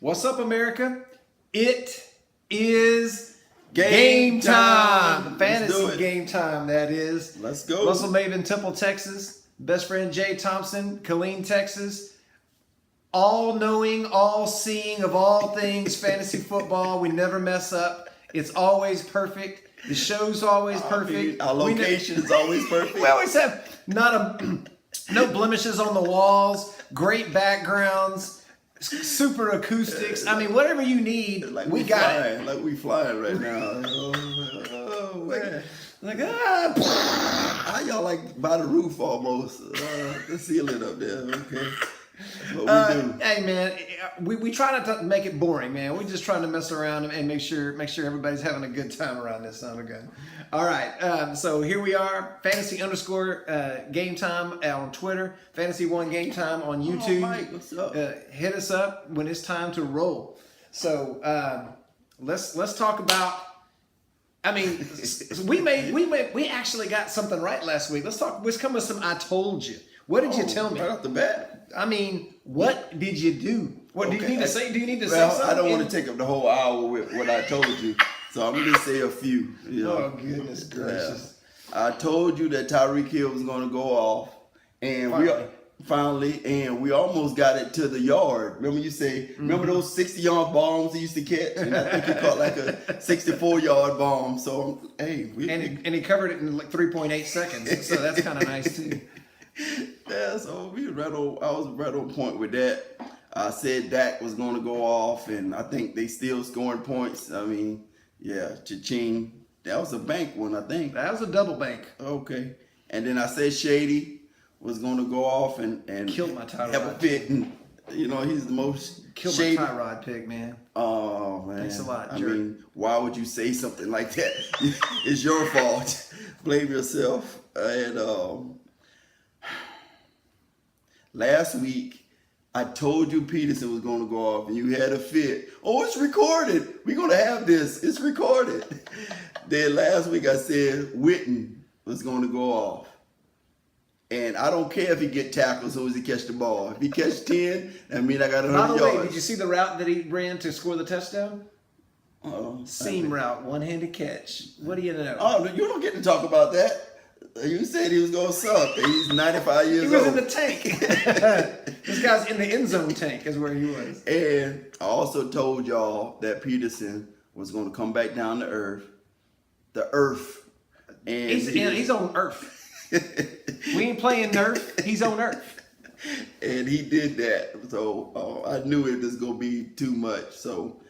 What's up, America? It is game time. Fantasy game time, that is. Let's go. Muscle Maven, Temple, Texas. Best friend Jay Thompson, Killeen, Texas. All knowing, all seeing of all things fantasy football. We never mess up. It's always perfect. The show's always perfect. Our location is always perfect. We always have no blemishes on the walls, great backgrounds, super acoustics. I mean, whatever you need, like we got it. Like we flying right now. Oh man. How y'all like by the roof almost? The ceiling up there. Okay. That's what we do. Hey man, we try not to make it boring, man. We're just trying to mess around and make sure everybody's having a good time around this son of a gun. All right, so here we are, fantasy_game time on Twitter, Fantasy1 Game Time on YouTube. Oh, Mike, what's up? Hit us up when it's time to roll. So let's talk about. I mean, we actually got something right last week. Let's come with some I told you. What did you tell me? Right off the bat. I mean, what did you do? What do you need to say? Do you need to say something? I don't want to take up the whole hour with what I told you, so I'm gonna say a few. You know? Oh goodness gracious! I told you that Tyreek Hill was gonna go off, and we almost got it to the yard. Remember remember those 60-yard bombs he used to catch, and I think he caught like a 64-yard bomb. So hey, and he covered it in like 3.8 seconds. So that's kind of nice too. Yeah, so I was right on point with that. I said Dak was going to go off, and I think they still scoring points. I mean, yeah, cha-ching. That was a bank one, I think. That was a double bank. Okay. And then I said Shady was going to go off and killed my Tyrod. Have a fit, and he's the most killed shady. My Tyrod pick, man. Oh man, thanks a lot, I jerk. mean, why would you say something like that? It's your fault. Blame yourself. And last week, I told you Peterson was going to go off, and you had a fit. Oh, it's recorded. We're going to have this. It's recorded. Then last week, I said Witten was going to go off. And I don't care if he get tackled as soon as he catch the ball. If he catch 10, that means I got 100 yards. By the way, did you see the route that he ran to score the touchdown? Seam route, one-handed catch. What do you know? Oh, you don't get to talk about that. You said he was going to suck. He's 95 years old. He was in the tank. This guy's in the end zone tank is where he was. And I also told y'all that Peterson was going to come back down to earth. The earth. And he's on earth. We ain't playing Nerf. He's on earth. And he did that. So I knew it was going to be too much. So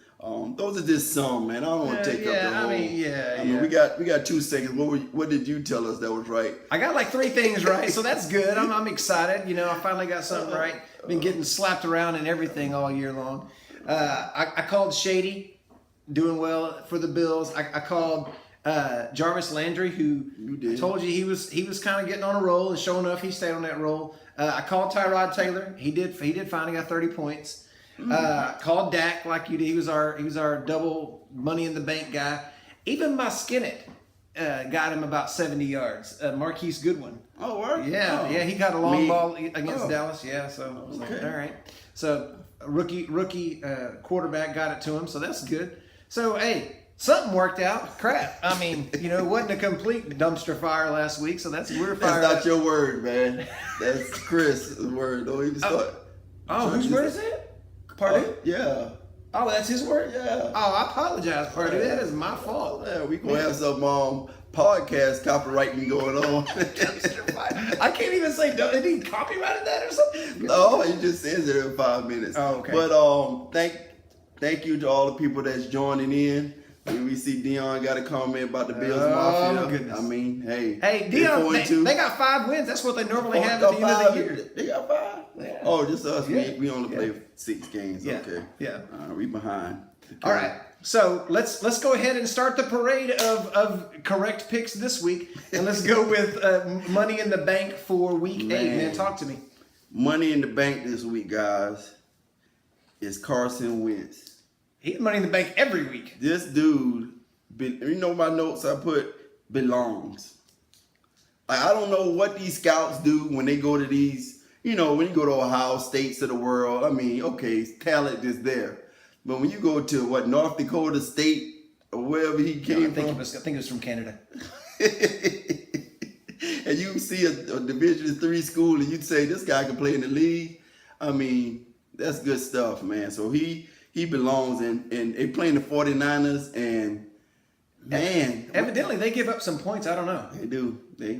those are just some, man. I don't want to take up the whole. I mean, we got 2 seconds. What did you tell us that was right? I got like 3 things right, so that's good. I'm excited. I finally got something right. Been getting slapped around and everything all year long. I called Shady, doing well for the Bills. I called Jarvis Landry, who I told you he was kind of getting on a roll, and sure enough, he stayed on that roll. I called Tyrod Taylor. He did fine. He got 30 points. Called Dak like you did. He was our double money in the bank guy. Even my Skinnett got him about 70 yards. Marquise Goodwin. Oh, word? Yeah, yeah. He got a long ball against Dallas. Yeah, so I was like, all right. So rookie quarterback got it to him. So that's good. So hey, something worked out. Crap. I mean, it wasn't a complete dumpster fire last week. So we're fired. That's not your word, man. That's Chris' word. Don't even start. Whose word is it? Pardon? Yeah. Oh, that's his word? Yeah. Oh, I apologize, Pardon. That is my fault. Yeah, we gonna have some podcast copywriting going on. I can't even say, did he copyrighted that or something? No, he just says it in 5 minutes. Oh, okay. But thank you to all the people that's joining in. We see Dion got a comment about the Bills Mafia. Oh, goodness. I mean, hey. Hey, Dion, they got 5 wins. That's what they normally have at the end of the year. They got 5? Yeah. Oh, just us. Yeah. We only play 6 games. Yeah. Okay. Yeah. We behind. Okay. All right. So let's go ahead and start the parade of correct picks this week. And let's go with Money in the Bank for week 8. Man, talk to me. Money in the Bank this week, guys, is Carson Wentz. He had Money in the Bank every week. This dude, my notes I put belongs. I don't know what these scouts do when they go to these, when you go to Ohio States of the world. I mean, okay, talent is there. But when you go to North Dakota State or wherever he came I think from, I think it was from Canada. and you see a Division III school and you'd say this guy can play in the league. I mean, that's good stuff, man. So he belongs in they playing the 49ers, and man, Evidently they give up some points. I don't know. they do.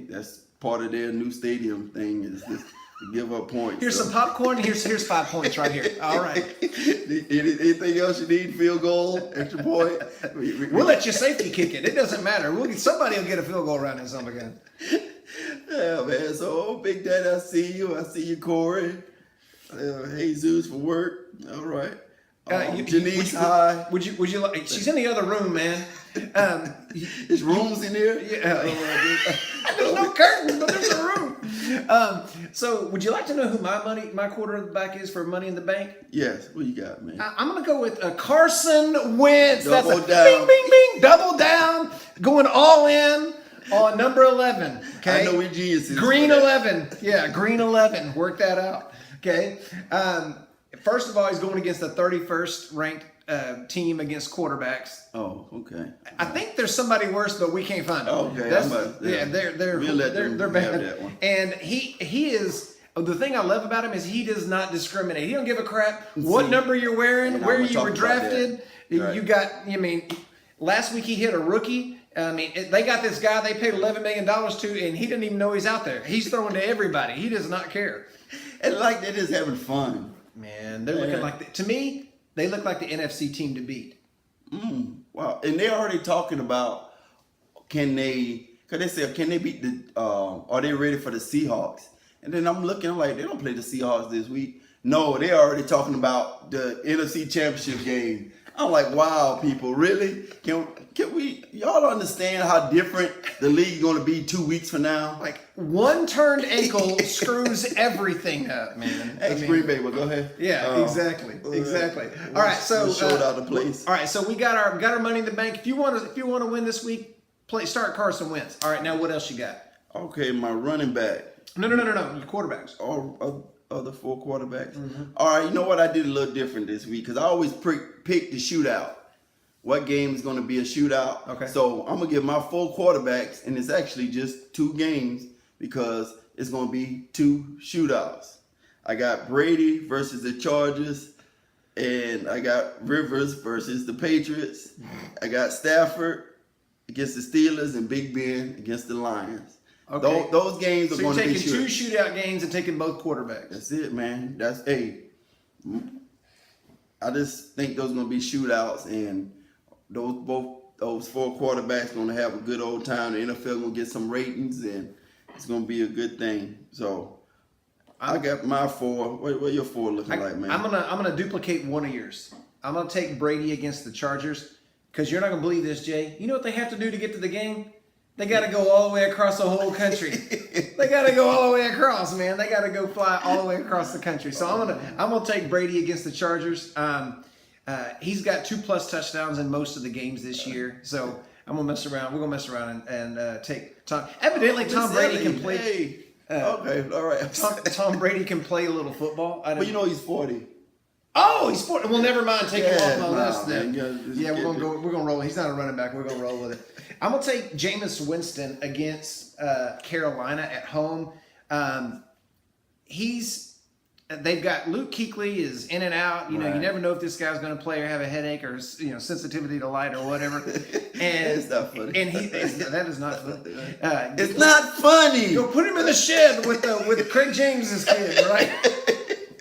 That's part of their new stadium thing is just to give up points. Here's some popcorn. Here's 5 points right here. All right. Anything else you need? Field goal, extra point. We'll let your safety kick it. It doesn't matter. Somebody will get a field goal around in some again. Yeah, man. So, Big Daddy, I see you. I see you, Corey. Jesus for work. All right. Janice, hi. Would you like? She's in the other room, man. There's rooms in here. Yeah. There's no curtains, but there's a room. So, would you like to know who my quarterback is for Money in the Bank? Yes. What you got, man? I'm gonna go with Carson Wentz. Double That's down. Bing, bing, bing. Double down. Going all in on number 11. Okay. I know we geniuses. Green 11. Yeah, green 11. Work that out. Okay. First of all, he's going against the 31st ranked team against quarterbacks. Oh, okay. I think there's somebody worse, but we can't find them. Okay. They're We'll let them they're have bad. that one. And he is. The thing I love about him is he does not discriminate. He don't give a crap what number you're wearing, and where I'm gonna you talk were about drafted. Right. You got. I mean, last week he hit a rookie. I mean, they got this guy they paid $11 million to, and he didn't even know he's out there. He's throwing to everybody. He does not care. And like they're just having fun. Man, they're looking like to me. They look like the NFC team to beat. Wow. And they're already talking about can they beat the are they ready for the Seahawks? And then I'm like, they don't play the Seahawks this week. No, they're already talking about the NFC Championship game. I'm like, wow, people, really? Can we y'all understand how different the league is gonna be 2 weeks from now? Like one turned ankle screws everything up, man. Green Bay, well, go ahead. Yeah, exactly. All right, so we'll show it out the place. All right, so we got our Money in the Bank. If you want to win this week, start Carson Wentz. All right, now what else you got? Okay, my running back. No. Your quarterbacks. Other 4 quarterbacks. All right, you know what? I did a little different this week because I always pick the shootout. What game is going to be a shootout? Okay. So I'm going to give my 4 quarterbacks, and it's actually just 2 games because it's going to be 2 shootouts. I got Brady versus the Chargers, and I got Rivers versus the Patriots. I got Stafford against the Steelers and Big Ben against the Lions. Okay. Those games are going to be So you're taking 2 shootout games and taking both quarterbacks. That's it, man. I just think those are going to be shootouts, and those 4 quarterbacks going to have a good old time. The NFL going to get some ratings, and it's going to be a good thing. So I got my 4. What your 4 looking like, man? I'm gonna duplicate one of yours. I'm gonna take Brady against the Chargers because you're not gonna believe this, Jay. You know what they have to do to get to the game? They got to go all the way across the whole country. They got to go all the way across, man. They got to go fly all the way across the country. So I'm gonna take Brady against the Chargers. He's got 2+ touchdowns in most of the games this year. So I'm gonna mess around. We're gonna mess around and take Tom. Evidently, Tom Brady can play. Okay, all right. Tom Brady can play a little football. But you know he's 40. Oh, he's 40. Well, never mind. Take him off my list then. Man, we're gonna roll. He's not a running back. We're gonna roll with it. I'm gonna take Jameis Winston against Carolina at home. They've got Luke Kuechly is in and out. You know, you never know if this guy's going to play or have a headache or sensitivity to light or whatever. And it's not funny. And that is not funny. It's not funny. Go put him in the shed with Craig James's kid, right?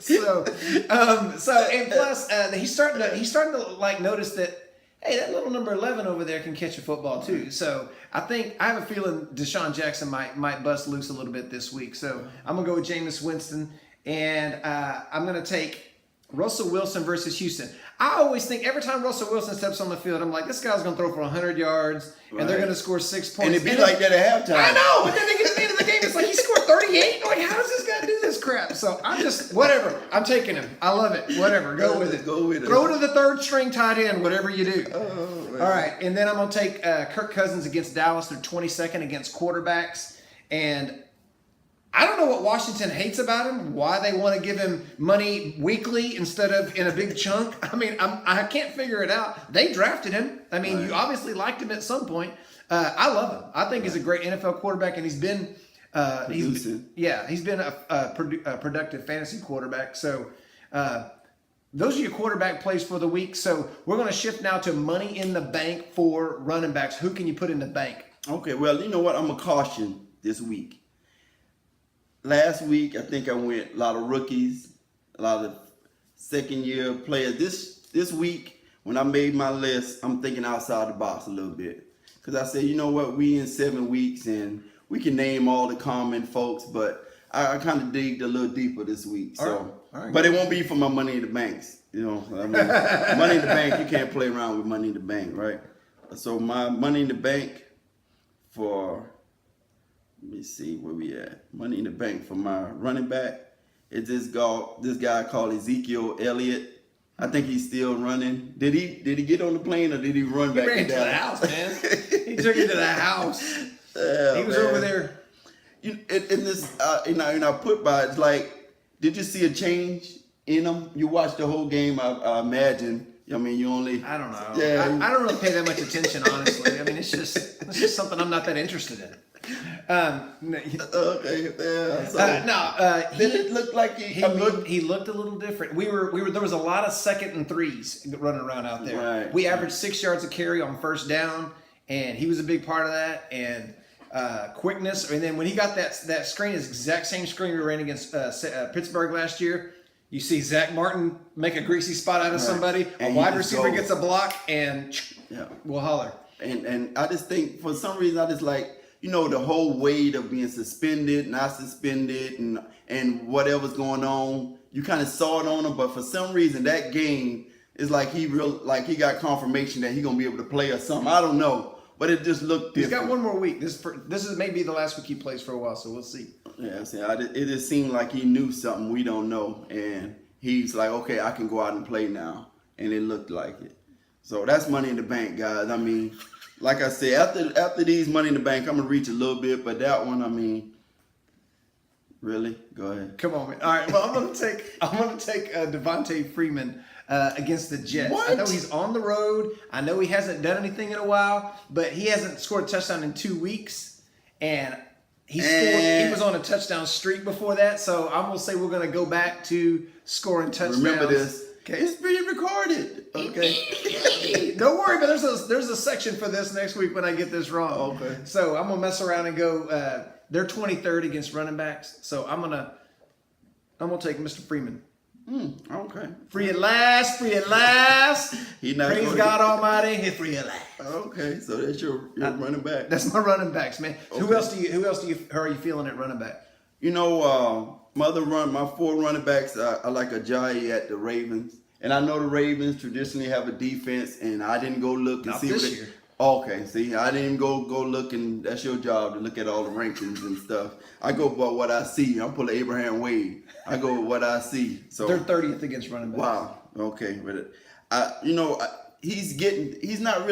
So and plus he's starting to like notice that. Hey, that little number 11 over there can catch a football too. So I have a feeling Deshaun Jackson might bust loose a little bit this week. So I'm gonna go with Jameis Winston, and I'm gonna take Russell Wilson versus Houston. I always think every time Russell Wilson steps on the field, I'm like, this guy's gonna throw for 100 yards, and they're gonna score 6 points. And it'd be like that at halftime. I know, but then they get to the end of the game, it's like he scored 38. Like, how does this guy do this crap? So I'm just whatever. I'm taking him. I love it. Whatever. Go with it. Throw to the 3rd string tight end. Whatever you do. All right, and then I'm gonna take Kirk Cousins against Dallas. They're 22nd against quarterbacks, and I don't know what Washington hates about him, why they want to give him money weekly instead of in a big chunk. I mean, I can't figure it out. They drafted him. I mean, you obviously liked him at some point. I love him. I think he's a great NFL quarterback, and he's been he's been a productive fantasy quarterback. So those are your quarterback plays for the week. So we're going to shift now to money in the bank for running backs. Who can you put in the bank? Okay, well, you know what? I'm going to caution this week. Last week, I think I went a lot of rookies, a lot of second-year players. This week, when I made my list, I'm thinking outside the box a little bit. Because I said, you know what? We in 7 weeks, and we can name all the common folks, but I kind of digged a little deeper this week. So, all right. But it won't be for my Money in the Banks. You know, I mean, Money in the Bank, you can't play around with Money in the Bank, right? So my Money in the Bank for... Let me see where we at. Money in the Bank for my running back. It's this guy called Ezekiel Elliott. I think he's still running. Did he get on the plane or did he run back? He ran to the house, man. He took it to the house. He was over there. In this, and I put by it's like, did you see a change in him? You watched the whole game, I imagine. I mean, you only. I don't know. Yeah. I don't really pay that much attention, honestly. I mean, it's just something I'm not that interested in. Okay, yeah. So, did it look like he looked a little different. We were there was a lot of 2nd and 3s running around out there. Right. We averaged 6 yards a carry on first down, and he was a big part of that. And quickness. And then when he got that screen, is exact same screen we ran against Pittsburgh last year. You see Zach Martin make a greasy spot out of somebody. And a wide receiver gets a block, and we'll holler. And I just think for some reason I just like, you know, the whole weight of being suspended, not suspended, and whatever's going on, you kind of saw it on him. But for some reason, that game is like he got confirmation that he's gonna be able to play or something. I don't know, but it just looked different. He's got one more week. This is maybe the last week he plays for a while, so we'll see. Yeah, it just seemed like he knew something we don't know, and he's like, okay, I can go out and play now, and it looked like it. So that's Money in the Bank, guys. I mean, like I said, after these Money in the Bank, I'm gonna reach a little bit, but that one, I mean, really, go ahead. Come on, man. All right. Well, I'm gonna take Devontae Freeman against the Jets. What? I know he's on the road. I know he hasn't done anything in a while, but he hasn't scored a touchdown in 2 weeks, and he was on a touchdown streak before that. So I'm gonna say we're gonna go back to scoring touchdowns. Remember this. Okay. It's being recorded. Okay. Don't worry, but there's a section for this next week when I get this wrong. Okay. So I'm gonna mess around and go. They're 23rd against running backs, so I'm gonna take Mr. Freeman. Okay. Free at last, free at last. Praise God Almighty, he's free at last. Okay, so that's your running back. That's my running backs, man. Okay. How are you feeling at running back? You know, my 4 running backs, I like Ajayi at the Ravens. And I know the Ravens traditionally have a defense, and I didn't go look and Not see this year. Okay, see, I didn't go look, and that's your job to look at all the rankings and stuff. I go by what I see. I'm pulling Abraham Wade. I go with what I see. So They're 30th against running backs. wow. Okay, but he's not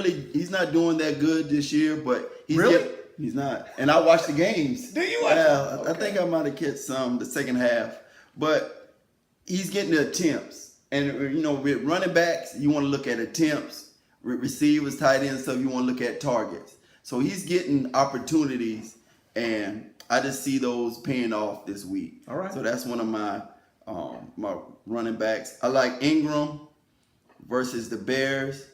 doing that good this year, but he's not. And I watched the games. Do you watch? Yeah, Okay. I think I might have catch some the second half, but he's getting the attempts. And with running backs, you want to look at attempts. With receivers, tight ends, stuff, you want to look at targets. So he's getting opportunities, and I just see those paying off this week. All right. So that's one of my running backs. I like Ingram versus the Bears.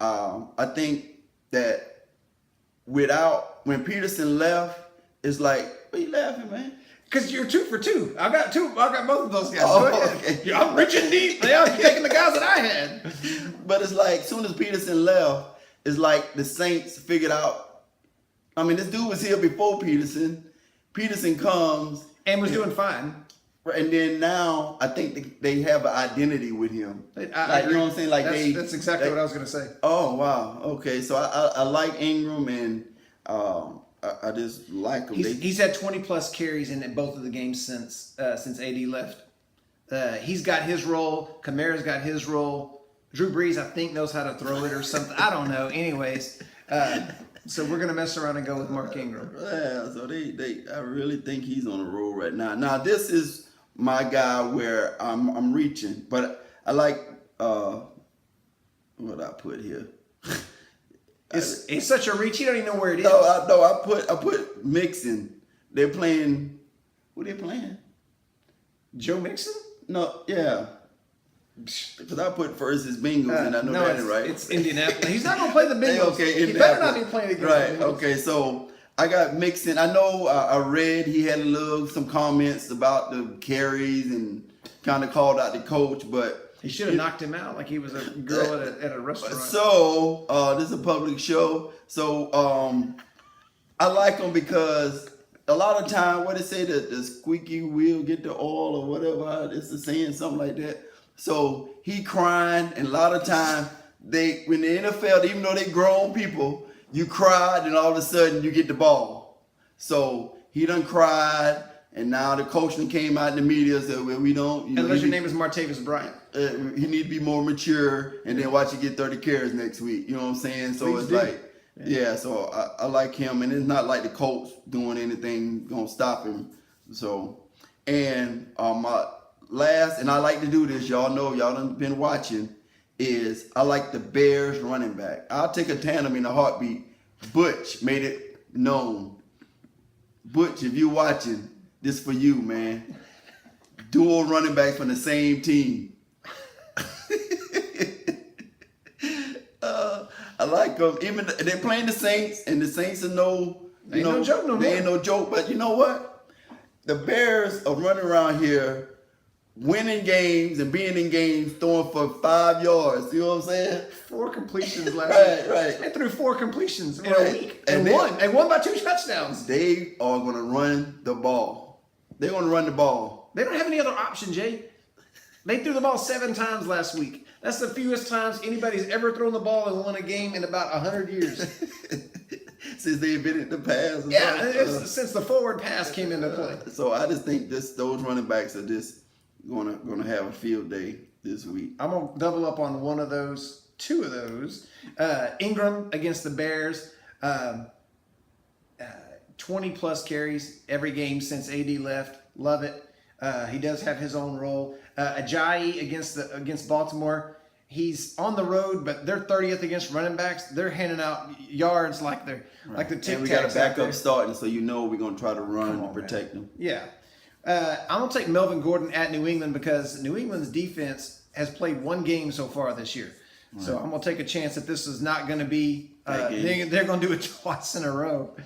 I think that when Peterson left, it's like, what are you laughing, man? Because you're 2 for 2. I got both of those guys. Oh, Go ahead. okay. Yeah, I'm rich and deep. Yeah, you're taking the guys that I had. But it's like, as soon as Peterson left, it's like the Saints figured out. I mean, this dude was here before Peterson. Peterson comes. And was doing fine. And then now, I think they have an identity with him. I you know what I'm saying? Like that's exactly what I was going to say. Oh, wow. Okay, so I like Ingram, and I just like him. He's had 20-plus carries in both of the games since AD left. He's got his role. Kamara's got his role. Drew Brees, I think, knows how to throw it or something. I don't know. Anyways, So we're gonna mess around and go with Mark Ingram. Yeah, so I really think he's on a roll right now. Now this is my guy where I'm reaching, but I like what I put here. It's such a reach. You don't even know where it is. No, I put Mixon. They're playing. Who they playing? Joe Mixon? No, yeah. Because I put versus Bengals, and I know that ain't right. It's Indianapolis. He's not gonna play the Bengals. Okay, he better not be playing against right. the Bengals. Okay, so I got Mixon. I know I read he had some comments about the carries and kind of called out the coach, but. He should have knocked him out like he was a girl at a restaurant. So this is a public show. So I like him because a lot of time, what they say, the squeaky wheel get the oil or whatever. It's the saying, something like that. So he crying, and a lot of time when the NFL, even though they grown people, you cried, and all of a sudden you get the ball. So he done cried. And now the coach came out in the media and said, well, we don't. Unless your name is Martavis Bryant. He need to be more mature and then watch you get 30 carries next week. You know what I'm saying? So Please it's do. like, yeah, so I like him. And it's not like the coach doing anything going to stop him. So, and my last, and I like to do this, y'all know, y'all done been watching, is I like the Bears running back. I'll take a tandem in a heartbeat. Butch made it known. Butch, if you're watching, this for you, man. Dual running back from the same team. I like them. Even they're playing the Saints, and the Saints are no joke no more. They ain't no joke. But you know what? The Bears are running around here, winning games and being in games, throwing for 5 yards. You know what I'm saying? 4 completions last week. Right. They threw 4 completions in a Right. week And and won. They won by 2 touchdowns. They are going to run the ball. They're going to run the ball. They don't have any other option, Jay. They threw the ball 7 times last week. That's the fewest times anybody's ever thrown the ball and won a game in about 100 years. Since they invented the pass. Yeah, since the forward pass came into play. So I just think those running backs are just gonna have a field day this week. I'm gonna double up on 2 of those. Ingram against the Bears. 20 plus carries every game since AD left. Love it. He does have his own role. Ajayi against Baltimore. He's on the road, but they're 30th against running backs. They're handing out yards like they're like the Tic Tacs. And we got a backup starting, so we're gonna try to run and protect them. Yeah. I'm gonna take Melvin Gordon at New England because New England's defense has played 1 game so far this year. Right. So I'm gonna take a chance that this is not gonna be. They're gonna do it twice in a row.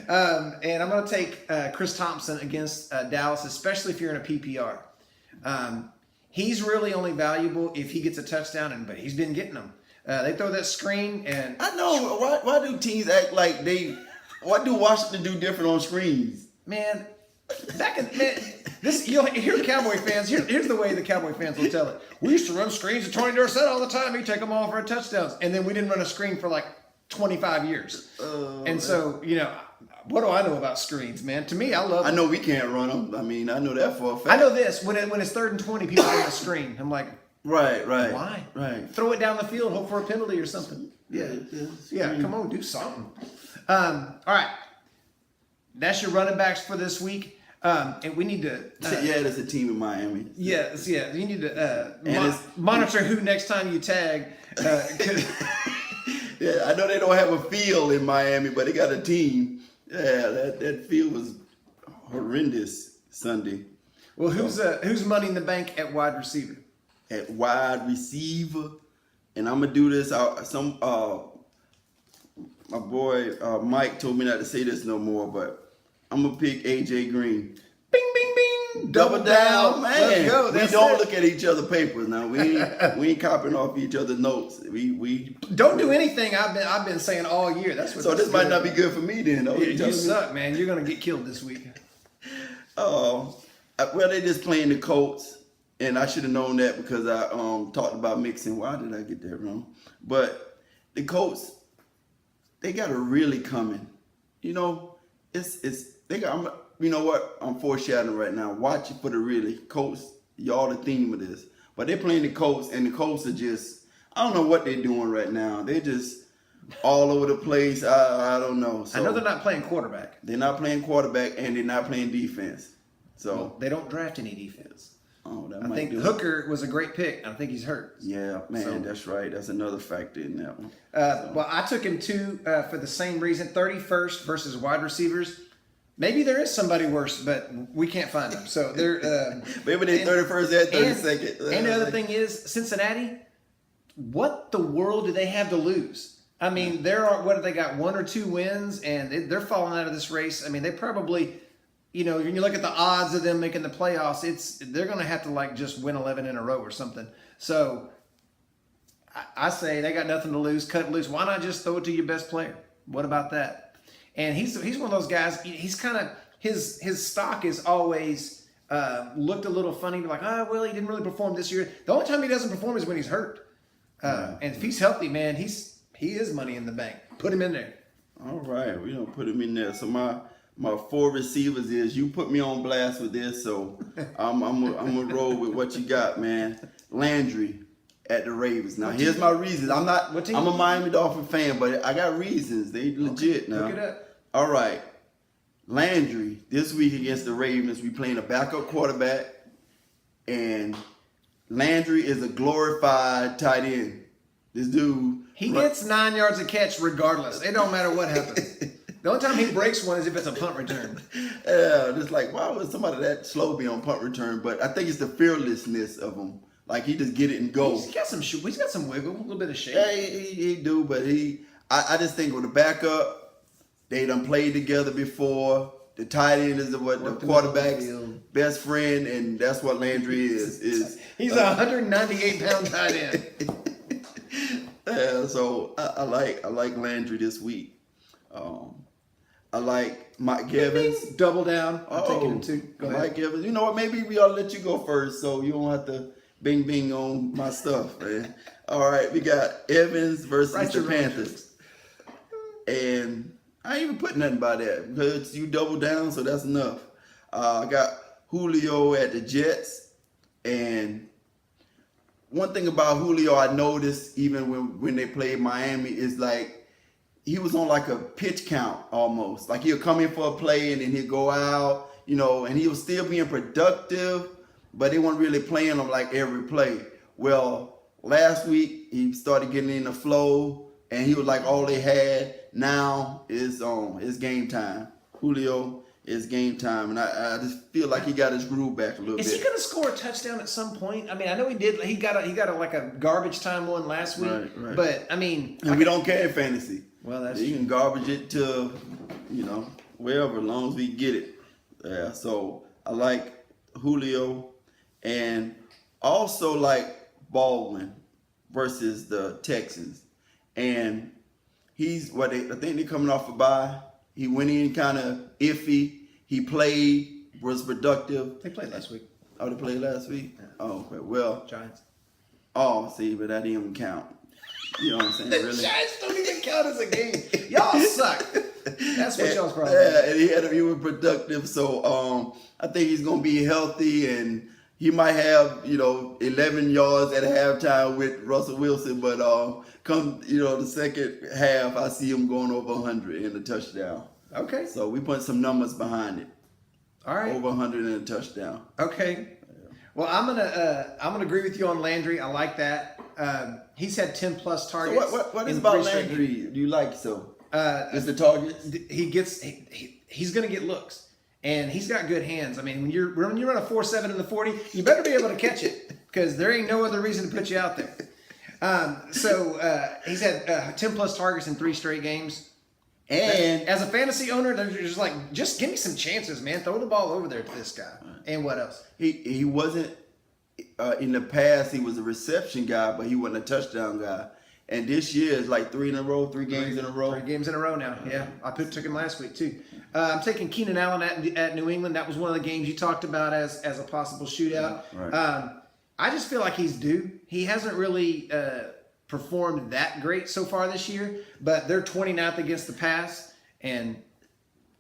And I'm gonna take Chris Thompson against Dallas, especially if you're in a PPR. He's really only valuable if he gets a touchdown, but he's been getting them. They throw that screen, and I know why do teams act like they? What do Washington do different on screens? Man, you'll hear Cowboy fans. Here's the way the Cowboy fans will tell it. We used to run screens at Tony Dorsett all the time. He'd take them all for touchdowns, and then we didn't run a screen for like 25 years. And so what do I know about screens, man? To me, I love them. I know we can't run them. I mean, I know that for a fact. I know this. When it's 3rd and 20, people run a screen. I'm like, right. Why? Right. Throw it down the field, hope for a penalty or something. Yeah. Come on, do something. All right. That's your running backs for this week. And we need to. There's a team in Miami. Yes. You need to monitor who next time you tag. Yeah, I know they don't have a field in Miami, but they got a team. Yeah, that field was horrendous Sunday. Well, who's money in the bank at wide receiver? At wide receiver, and I'm gonna do this. My boy Mike told me not to say this no more, but I'm gonna pick AJ Green. Bing, bing, bing. Double down, man. Let's go. We don't look at each other's papers now. We ain't copying off each other's notes. We don't do anything I've been saying all year. That's what. So this might not be good for me then. Though. You suck, man. You're gonna get killed this week. Well, they just playing the Colts, and I should have known that because I talked about mixing. Why did I get that wrong? But the Colts, they got a really coming. They got. You know what? I'm foreshadowing right now. Watch it for the really Colts. Y'all the theme of this. But they're playing the Colts, and the Colts are just, I don't know what they're doing right now. all over the place. I don't know. So I know they're not playing quarterback. they're not playing quarterback and they're not playing defense. So Well, they don't draft any defense. that I might think do it. Hooker was a great pick. I think he's hurt. Yeah, man, So- that's right. That's another factor in that one. Well, I took him too for the same reason. 31st versus wide receivers. Maybe there is somebody worse, but we can't find them. So they're Maybe they 31st and 32nd. And the other thing is Cincinnati. What the world do they have to lose? I mean, there are what have they got 1 or 2 wins, and they're falling out of this race. I mean, they probably, when you look at the odds of them making the playoffs, they're going to have to like just win 11 in a row or something. So I say they got nothing to lose. Cut loose. Why not just throw it to your best player? What about that? And he's one of those guys. He's kind of his stock is always looked a little funny. Like, well, he didn't really perform this year. The only time he doesn't perform is when he's hurt. And if he's healthy, man, he is money in the bank. Put him in there. All right, we don't put him in there. So my 4 receivers is you put me on blast with this, so I'm gonna roll with what you got, man. Landry at the Ravens. Now here's my reasons. I'm a Miami Dolphin fan, but I got reasons. They legit now. Look it up. All right, Landry this week against the Ravens. We playing a backup quarterback, and Landry is a glorified tight end. This dude. He gets 9 yards a catch regardless. It don't matter what happens. The only time he breaks one is if it's a punt return. Yeah, just like, why would somebody that slow be on punt return? But I think it's the fearlessness of him. Like, he just get it and go. He's got some wiggle, a little bit of shape. Yeah, he do, but I just think with the backup, they done played together before. The tight end is the quarterback's best friend, and that's what Landry is. He's a 198-pound tight end. Yeah, so I like Landry this week. I like Mike Evans. Double down. I'm taking him too. Go ahead. Mike Evans. You know what? Maybe we ought to let you go first, so you don't have to bing on my stuff, man. All right, we got Evans versus the Panthers, and I ain't even put nothing by that because you double down, so that's enough. I got Julio at the Jets, and one thing about Julio I noticed even when they played Miami is like he was on like a pitch count almost. Like he'll come in for a play and then he'll go out, and he was still being productive, but they weren't really playing him like every play. Well, last week he started getting in the flow and he was like all they had. Now is game time. Julio is game time, and I just feel like he got his groove back a little bit. Is he going to score a touchdown at some point? I mean, I know he did. He got a garbage time one last week, right. But I mean, and we don't care in fantasy. Well, that's you can garbage it to wherever, as long as we get it. Yeah. So I like Julio, and also like Baldwin versus the Texans, and I think they're coming off a bye. He went in kind of iffy. He played, was productive. They played last week. Oh, they played last week? Yeah. Oh, okay. Well. Giants. Oh, see, but that didn't even count. You know what I'm saying? The Really? Giants don't even count as a game. Y'all suck. That's what y'all's problem. Yeah, and he was productive. So I think he's going to be healthy, and he might have, 11 yards at halftime with Russell Wilson, but come, the second half, I see him going over 100 in a touchdown. Okay. So we put some numbers behind it. All right. Over 100 in a touchdown. Okay. Well, I'm gonna agree with you on Landry. I like that. He's had 10 plus targets. So what is about Landry? Do you like so? Is the targets? He's gonna get looks. And he's got good hands. I mean, when you run a 4.7 in the 40, you better be able to catch it because there ain't no other reason to put you out there. He's had 10 plus targets in 3 straight games. And as a fantasy owner, they're just like, just give me some chances, man. Throw the ball over there to this guy. And what else? He wasn't in the past. He was a reception guy, but he wasn't a touchdown guy. And this year is like 3 games in a row. 3 games in a row now. Yeah, I took him last week too. I'm taking Keenan Allen at New England. That was one of the games you talked about as a possible shootout. Right. I just feel like he's due. He hasn't really performed that great so far this year, but they're 29th against the pass, and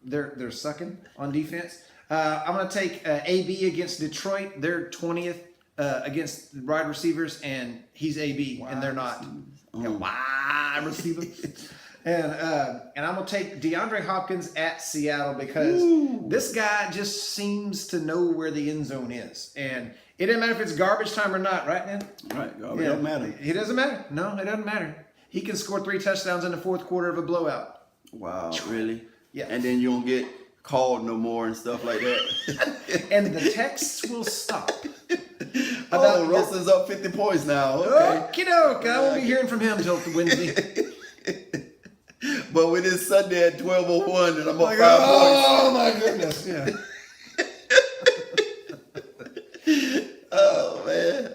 they're sucking on defense. I'm going to take AB against Detroit. They're 20th against wide receivers, and he's AB, and they're not. Yeah, wide receiver. And I'm gonna take DeAndre Hopkins at Seattle because this guy just seems to know where the end zone is, and it doesn't matter if it's garbage time or not, right, man? Right, garbage don't matter. It doesn't matter. No, it doesn't matter. He can score 3 touchdowns in the fourth quarter of a blowout. Wow, really? Yeah. And then you don't get called no more and stuff like that. And the texts will stop. Russell's up 50 points now. Okay. Okie doke. I won't be hearing from him until Wednesday. But when it's Sunday at 12:01 and I'm up 5 points. Oh my goodness. Yeah. Oh man.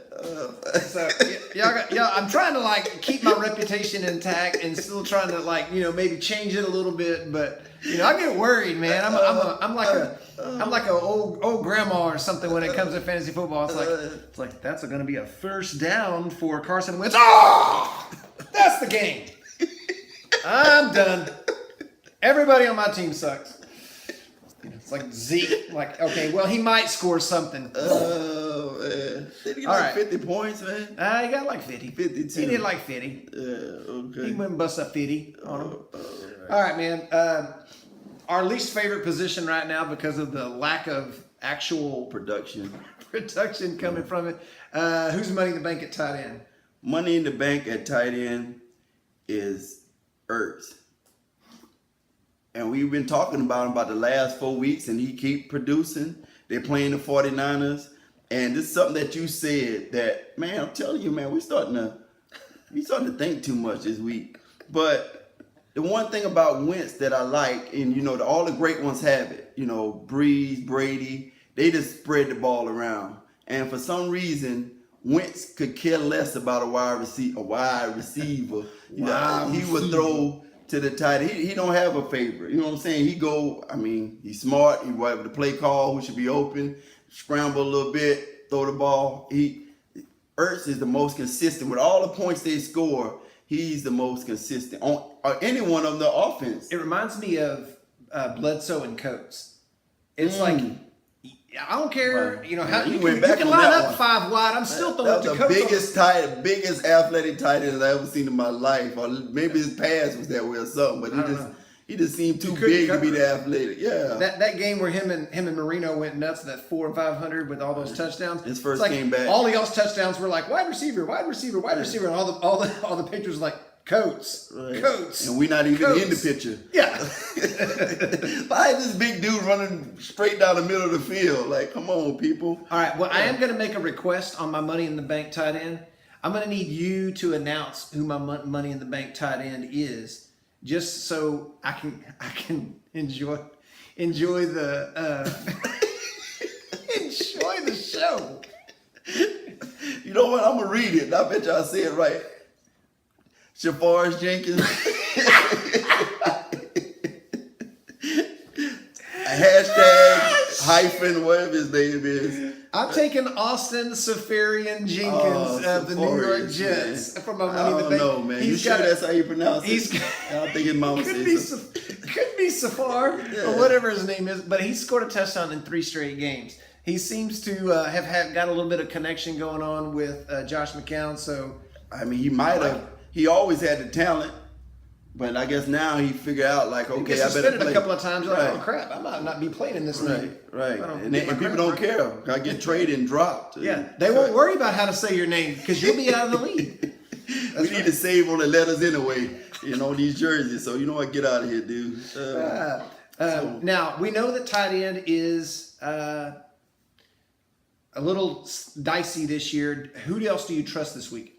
So y'all, I'm trying to like keep my reputation intact and still trying to like maybe change it a little bit, but I get worried, man. I'm like a old grandma or something when it comes to fantasy football. It's like that's going to be a first down for Carson Wentz. Oh, that's the game. I'm done. Everybody on my team sucks. It's like Zeke. Like, okay, well, he might score something. Oh, man. Did he get 50 points, man? He got like 50. 52. He did like 50. Okay. He went and bust up 50 on him. All right, man. Our least favorite position right now because of the lack of actual production coming from it. Who's Money in the Bank at tight end? Money in the Bank at tight end is Ertz. And we've been talking about him about the last 4 weeks, and he keep producing. They're playing the 49ers. And this is something that you said that, man, I'm telling you, man, we starting to think too much this week. But the one thing about Wentz that I like, and all the great ones have it, Breeze, Brady, they just spread the ball around. And for some reason, Wentz could care less about a wide receiver. He would throw to the tight end. He don't have a favorite. You know what I'm saying? He's smart. He whatever the play call, who should be open, scramble a little bit, throw the ball. Ertz is the most consistent. With all the points they score, he's the most consistent on any one of the offense. It reminds me of Bledsoe and Coates. It's like, I don't care, how you can line up 5 wide. I'm still throwing to Coates. The biggest athletic tight end I've ever seen in my life. Or maybe his pass was that way or something, but he just seemed too big to be that athletic. Yeah. That game where him and Marino went nuts, that 400 and 500 with all those touchdowns. His first game back. All of y'all's touchdowns were like wide receiver, and all the Patriots were like Coates. And we're not even in the picture. Yeah. I had this big dude running straight down the middle of the field. Like, come on, people. All right. Well, I am going to make a request on my Money in the Bank tight end. I'm going to need you to announce who my Money in the Bank tight end is, just so I can enjoy the enjoy the show. You know what? I'm gonna read it. I bet y'all say it right. Shafar's Jenkins. #, whatever his name is. I'm taking Austin Safarian Jenkins of the New York Jets from my Money in the Bank. I don't know, man. You sure that's how you pronounce it? I think his mom says could be Safar or whatever his name is, but he scored a touchdown in 3 straight games. He seems to have got a little bit of connection going on with Josh McCown. So he might have. He always had the talent, but I guess now he figured out like, okay, I better play. A couple of times, like, oh crap, I might not be playing in this league. Right. And people don't care. I get traded and dropped. Yeah, they won't worry about how to say your name because you'll be out of the league. We need to save on the letters anyway. These jerseys. So get out of here, dude. Now we know that tight end is a little dicey this year. Who else do you trust this week?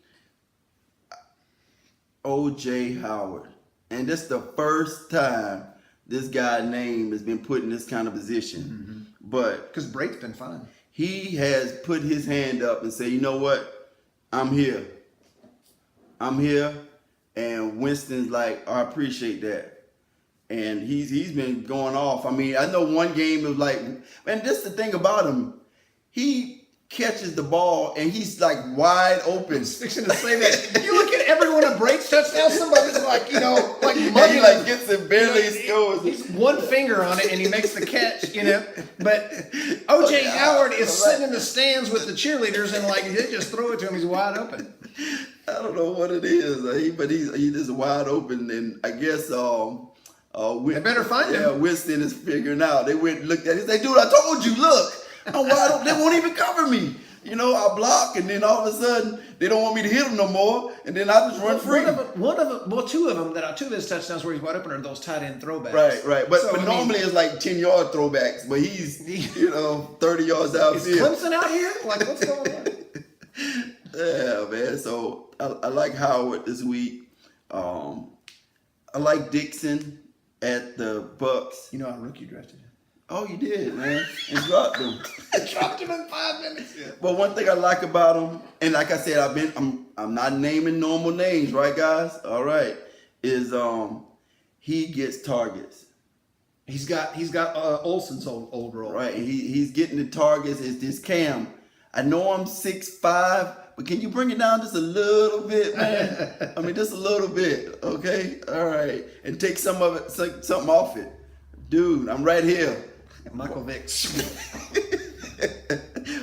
O.J. Howard. And this is the first time this guy's name has been put in this kind of position. Mm-hmm. But because Brate's been fine. He has put his hand up and said, you know what? I'm here. And Winston's like, I appreciate that. And he's been going off. I know one game was like, man, this is the thing about him. He catches the ball and he's like wide open. Fixing to say that. You look at everyone that breaks touchdowns, somebody's like, like And he mugging like him. gets it, barely scores. He's one finger on it and he makes the catch, But OJ Howard is sitting in the stands with the cheerleaders and like they just throw it to him. He's wide open. I don't know what it is, but he's just wide open, and I guess They better find him. Yeah, Winston is figuring out. They went and looked at it. They said, "Dude, I told you, look, I'm wide open. They won't even cover me. I block, and then all of a sudden they don't want me to hit them no more, and then I just run free." Two of his touchdowns where he's wide open are those tight end throwbacks. Right. But normally it's like 10-yard throwbacks, but he's 30 yards Is outfield. Clemson out here? Like, what's going on? Yeah, man. So I like Howard this week. I like Dixon at the Bucks. You know how rookie drafted him. Oh, you did, man, and dropped him. Dropped him in 5 minutes. Yeah. But one thing I like about him, and like I said, I'm not naming normal names, right, guys? All right, is he gets targets. He's got Olsen's old role. Right, and he's getting the targets. Is this Cam? I know I'm 6'5", but can you bring it down just a little bit, man? I mean, just a little bit, okay? All right, and take something off it, dude. I'm right here. Michael Vick.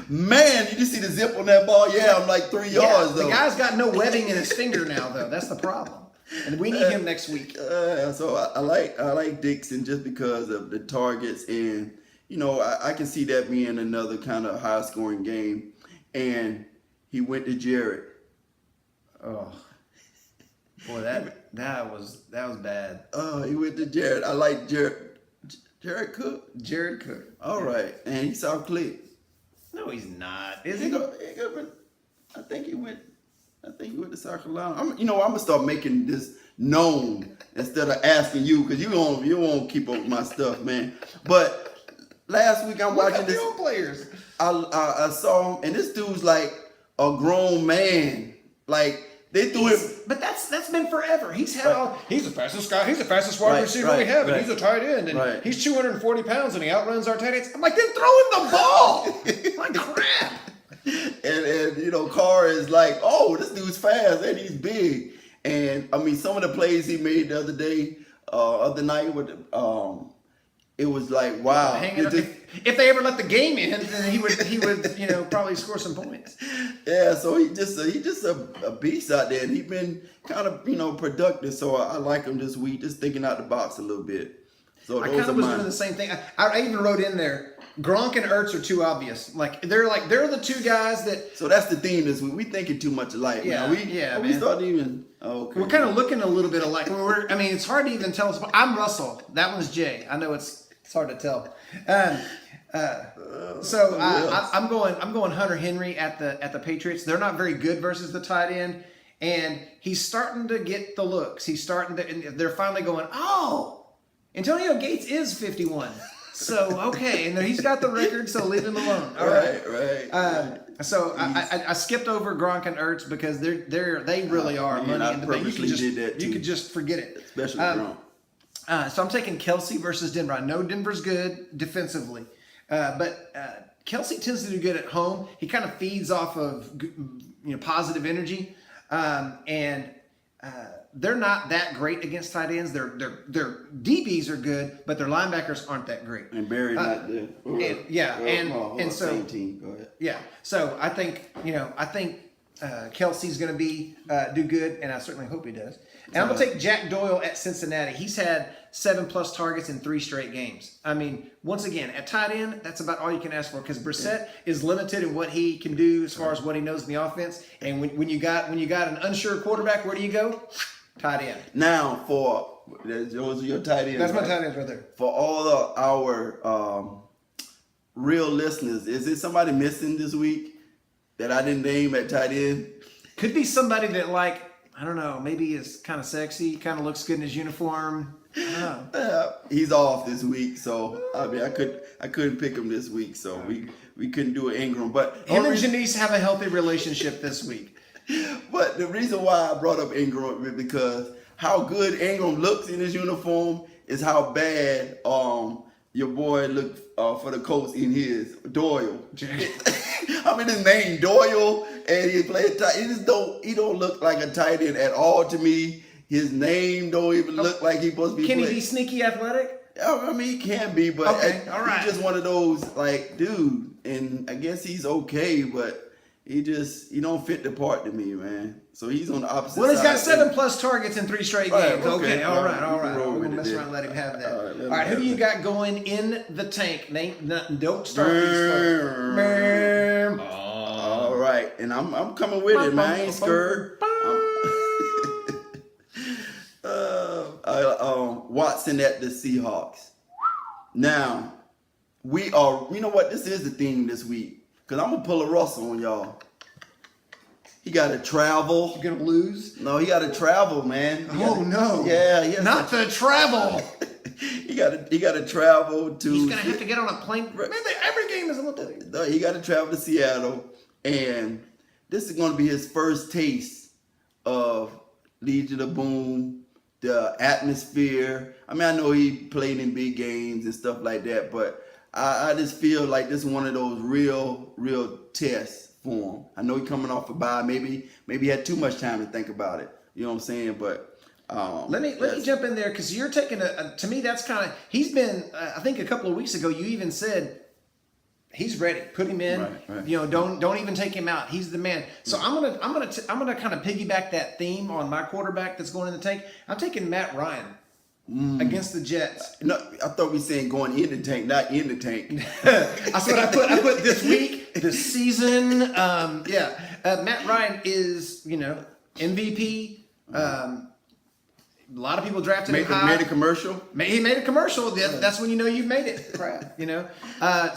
Man, you just see the zip on that ball? Yeah, I'm like 3 yards though. The guy's got no webbing in his finger now, though. That's the problem, and we need him next week. So I like Dixon just because of the targets, and I can see that being another kind of high scoring game. And he went to Jared. Oh, boy, that was bad. Oh, he went to Jared. I like Jared. Jared Cook. Jared Cook. All right, and he saw Click. No, he's not. Is he? I think he went to South Carolina. I'm gonna start making this known instead of asking you, because you won't keep up with my stuff, man. But last week I'm watching this. Look at the players. I saw him, and this dude's like a grown man. Like they threw him. But that's been forever. He's had he's the fastest guy. He's the fastest wide receiver we have, and he's a tight end, and he's 240 pounds, and he outruns our tight ends. I'm like, then throw him the ball. My crap. And Carr is like, oh, this dude's fast and he's big. And I mean, some of the plays he made the other night with it was like, wow. If they ever let the game in, then he would probably score some points. Yeah, so he just a beast out there, and he's been kind of productive. So I like him this week, just thinking out the box a little bit. So I kind of was doing the same thing. I even wrote in there, Gronk and Ertz are too obvious. They're the two guys that. So that's the theme this week. We thinking too much alike. Yeah, man. We start even. Okay. We're kind of looking a little bit alike. It's hard to even tell us. I'm Russell. That one's Jay. I know it's hard to tell. I'm going Hunter Henry at the Patriots. They're not very good versus the tight end, and he's starting to get the looks. And they're finally going, oh, Antonio Gates is 51. So okay, and he's got the record, so leave him alone. All right. So I skipped over Gronk and Ertz because they really are money in the bank. You could just forget it. Especially Gronk. So I'm taking Kelsey versus Denver. I know Denver's good defensively, but Kelsey tends to do good at home. He kind of feeds off of positive energy, and they're not that great against tight ends. Their DBs are good, but their linebackers aren't that great. And Barry not there. And so same team. Go ahead. Yeah, so I think Kelsey's going to do good, and I certainly hope he does. And I'm going to take Jack Doyle at Cincinnati. He's had 7+ targets in 3 straight games. I mean, once again, at tight end, that's about all you can ask for, because Brissett is limited in what he can do as far as what he knows in the offense. And when you got an unsure quarterback, where do you go? Tight end. Now, those are your tight ends. That's my tight ends right there. For all of our real listeners, is there somebody missing this week that I didn't name at tight end? Could be somebody that, I don't know, maybe is kind of sexy, kind of looks good in his uniform. I don't know. He's off this week, so I couldn't pick him this week, so we couldn't do an Ingram. But him and Janice have a healthy relationship this week. But the reason why I brought up Ingram is because how good Ingram looks in his uniform is how bad your boy looked for the Colts in his Doyle. I mean, his name Doyle, and he played tight. He don't look like a tight end at all to me. His name don't even look like he's supposed to be. Can he be sneaky athletic? I mean, he can be, but okay, all right. He's just one of those, like, dude. And I guess he's okay, but he don't fit the part to me, man. So he's on the opposite well, he's got side. 7+ targets in 3 straight games. Okay, all right. We're gonna mess around and let him have that. All right, who do you got going in the tank? Don't start these. All right, and I'm coming with it, man. I ain't scared. Watson at the Seahawks. Now, we are, you know what? This is the theme this week. Because I'm going to pull a Russell on y'all. He got to travel. You going to lose? No, he got to travel, man. No. Yeah. Not the travel. He got to travel to. He's going to have to get on a plane. Man, every game is a little bit. No, he got to travel to Seattle. And this is going to be his first taste of Legion of Boom, the atmosphere. I mean, I know he played in big games and stuff like that, but I just feel like this is one of those real tests for him. I know he's coming off a bye. Maybe he had too much time to think about it. You know what I'm saying? But let me jump in there because you're taking to me that's kind of he's been. I think a couple of weeks ago you even said he's ready. Put him in. Right. You know, don't even take him out. He's the man. So I'm gonna kind of piggyback that theme on my quarterback that's going in the tank. I'm taking Matt Ryan. Against the Jets. No, I thought we saying going in the tank, not in the tank. That's what I put this week, this season. Matt Ryan is, MVP. A lot of people drafted him high. Made a commercial. He made a commercial. That's when you know you've made it. Crap,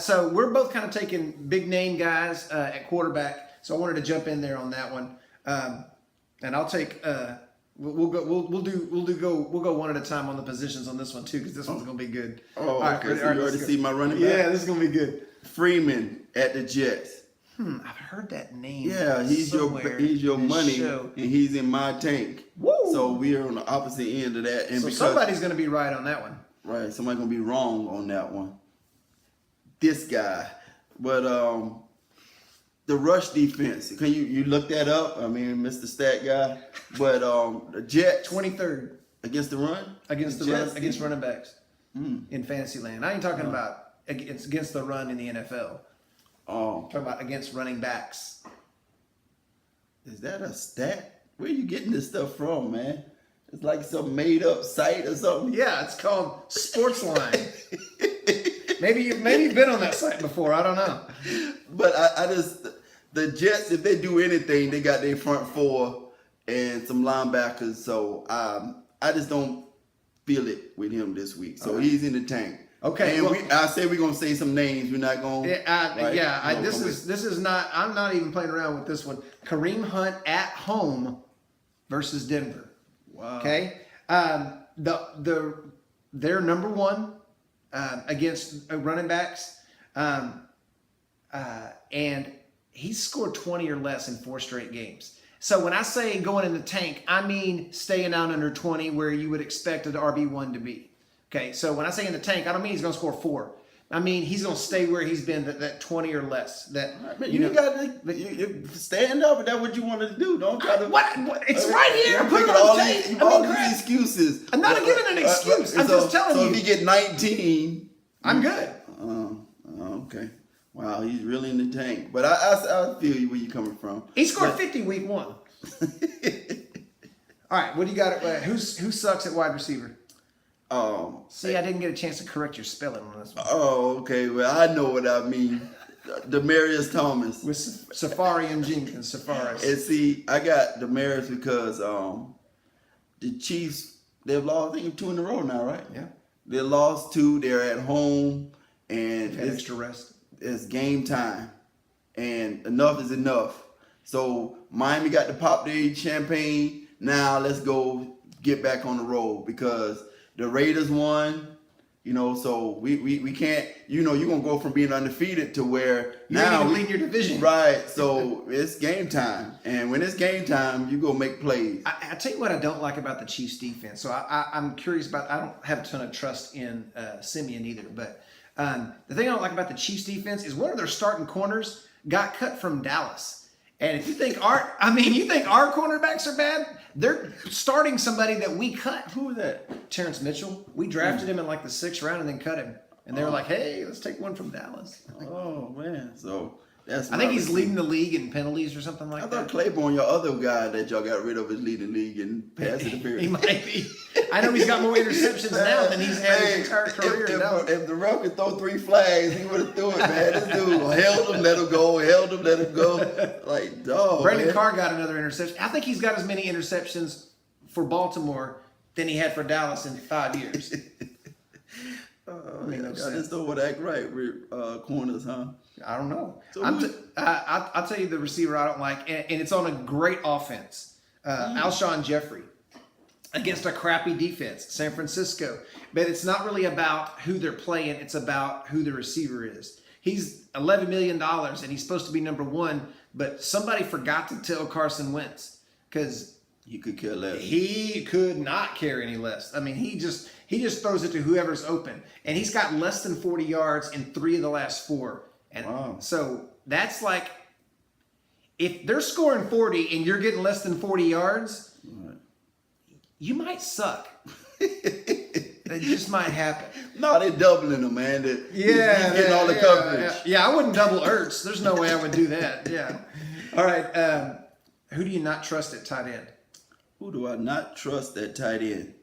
So we're both kind of taking big name guys at quarterback. So I wanted to jump in there on that one, and I'll take. We'll go one at a time on the positions on this one too because this one's gonna be good. Oh, okay. So you already see my running back. Yeah, this is gonna be good. Freeman at the Jets. I've heard that name. Yeah, he's your money, and he's in my tank. Woo! So we are on the opposite end of that. And so somebody's gonna be right on that one. Right, somebody's gonna be wrong on that one. This guy, but the rush defense. Can you look that up? I mean, Mr. Stat guy, but the Jets 23rd against the run, against running backs in fantasy land. I ain't talking about it's against the run in the NFL. Oh, I'm talking about against running backs. Is that a stat? Where are you getting this stuff from, man? It's like some made up site or something. Yeah, it's called Sportsline. Maybe you've been on that site before. I don't know. But I just. The Jets, if they do anything, they got their front four and some linebackers. So I just don't feel it with him this week. So he's in the tank. Okay. And I said we're gonna say some names. We're not gonna. This is not. I'm not even playing around with this one. Kareem Hunt at home versus Denver. Wow. Okay. They're number one against running backs, and he's scored 20 or less in 4 straight games. So when I say going in the tank, I mean staying out under 20 where you would expect an RB1 to be. Okay, so when I say in the tank, I don't mean he's going to score 4. I mean he's going to stay where he's been, that 20 or less. That you got to stand up. Is that what you wanted to do? Don't try to. What? It's right here. Put it on tape. All these excuses. I'm not giving an excuse. I'm just telling you. So if you get 19, I'm good. Okay. Wow, he's really in the tank. But I feel you where you're coming from. He scored 50 week 1. All right, what do you got? Who sucks at wide receiver? See, I didn't get a chance to correct your spelling on this one. Oh, okay. Well, I know what I mean. Demarius Thomas. With Safari and Jenkins. Safaris. And see, I got Demarius because the Chiefs, they've lost, I think, 2 in a row now, right? Yeah. They lost 2. They're at home. And it's extra rest. It's game time. And enough is enough. So Miami got to pop their champagne. Now let's go get back on the road because the Raiders won. So we can't, you're going to go from being undefeated to where now you lead your division. Right. So it's game time. And when it's game time, you go make plays. I tell you what I don't like about the Chiefs defense. So I'm curious about, I don't have a ton of trust in Simeon either, but the thing I don't like about the Chiefs defense is one of their starting corners got cut from Dallas. And if you think you think our cornerbacks are bad, they're starting somebody that we cut. Who was that? Terrence Mitchell. We drafted him in like the 6th round and then cut him. And they were like, hey, let's take one from Dallas. Oh man, so that's. I think he's leading the league in penalties or something like I that. thought Claiborne, your other guy that y'all got rid of, is leading the league in pass interference. He might be. I know he's got more interceptions now than he's had his entire career. If the ref could throw 3 flags, he would have threw it, man. This dude held him, let him go, held him, let him go. Like, dog. Brandon Carr got another interception. I think he's got as many interceptions for Baltimore than he had for Dallas in 5 years. I just don't want to act right with corners, huh? I don't know. So I'll tell you the receiver I don't like, and it's on a great offense. Alshon Jeffrey against a crappy defense, San Francisco. But it's not really about who they're playing. It's about who the receiver is. He's $11 million, and he's supposed to be number 1, but somebody forgot to tell Carson Wentz because he could care less. He could not care any less. I mean, he just throws it to whoever's open. And he's got less than 40 yards in 3 of the last 4. And so that's like, if they're scoring 40 and you're getting less than 40 yards, you might suck. That just might happen. No, they're doubling him, man. He's getting all the coverage. Yeah, I wouldn't double Ertz. There's no way I would do that. Yeah. All right. Who do you not trust at tight end? Who do I not trust at tight end?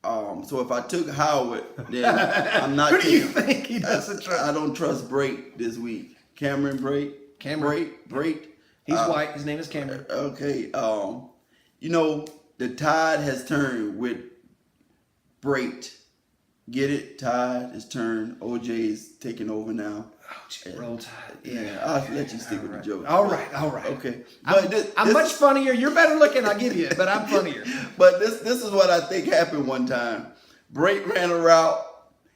So if I took Howard, then I'm not. Who do you think he doesn't trust? I don't trust Brate this week. Cameron Brate. Brate. He's white. His name is Cameron. Okay. The tide has turned with Brate. Get it? Tide has turned. OJ's taking over now. Roll Tide. Yeah, I'll let you stick with the joke. All right. Okay. But I'm much funnier. You're better looking, I'll give you, but I'm funnier. But this is what I think happened one time. Brate ran a route,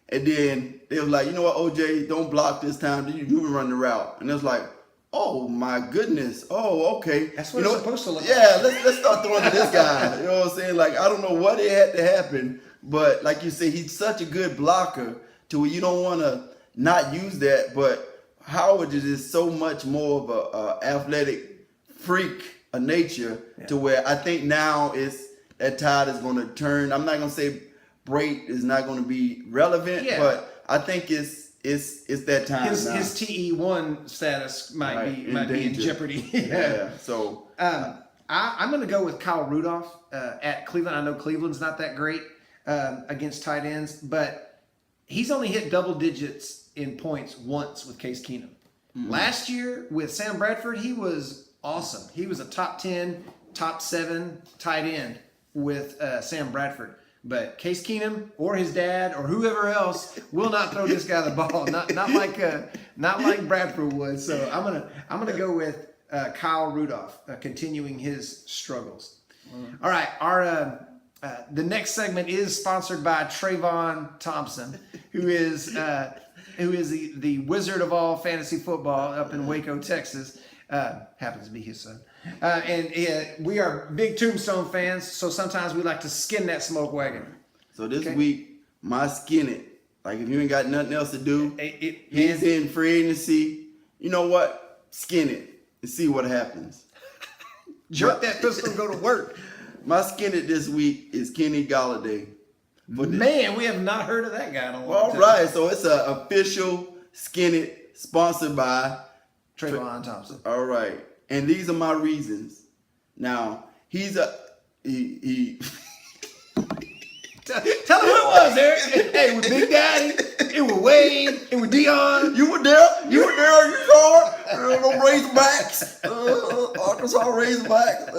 and then they was like, you know what, OJ, don't block this time. You run the route. And it was like, oh my goodness. Oh, okay. That's what it's supposed to look like. Yeah, let's start throwing to this guy. You know what I'm saying? Like, I don't know what it had to happen, but like you say, he's such a good blocker to where you don't want to not use that. But Howard is just so much more of a athletic freak of nature to where I think now that tide is going to turn. I'm not going to say Brate is not going to be relevant, but I think it's that time now. His TE1 status might be in jeopardy. Yeah. So I'm going to go with Kyle Rudolph at Cleveland. I know Cleveland's not that great against tight ends, but he's only hit double digits in points once with Case Keenum. Last year with Sam Bradford, he was awesome. He was a top 10, top 7 tight end with Sam Bradford. But Case Keenum or his dad or whoever else will not throw this guy the ball. Not like Bradford would. So I'm gonna go with Kyle Rudolph continuing his struggles. All right, our the next segment is sponsored by Trayvon Thompson, who is the wizard of all fantasy football up in Waco, Texas. Happens to be his son. And we are big Tombstone fans, so sometimes we like to skin that smoke wagon. So this week, my skin it. Like if you ain't got nothing else to do, he's in free agency. You know what? Skin it and see what happens. Jerk that pistol and go to work. My skin it this week is Kenny Galladay. Man, we have not heard of that guy in a long All time. right, so it's an official skin it sponsored by Trayvon Thompson. All right. And these are my reasons. Now, he Tell him who it was, Eric. Hey, it was Big Daddy. It was Wade. It was Dion. You were there. You saw it. No Razorbacks. Arkansas Razorbacks.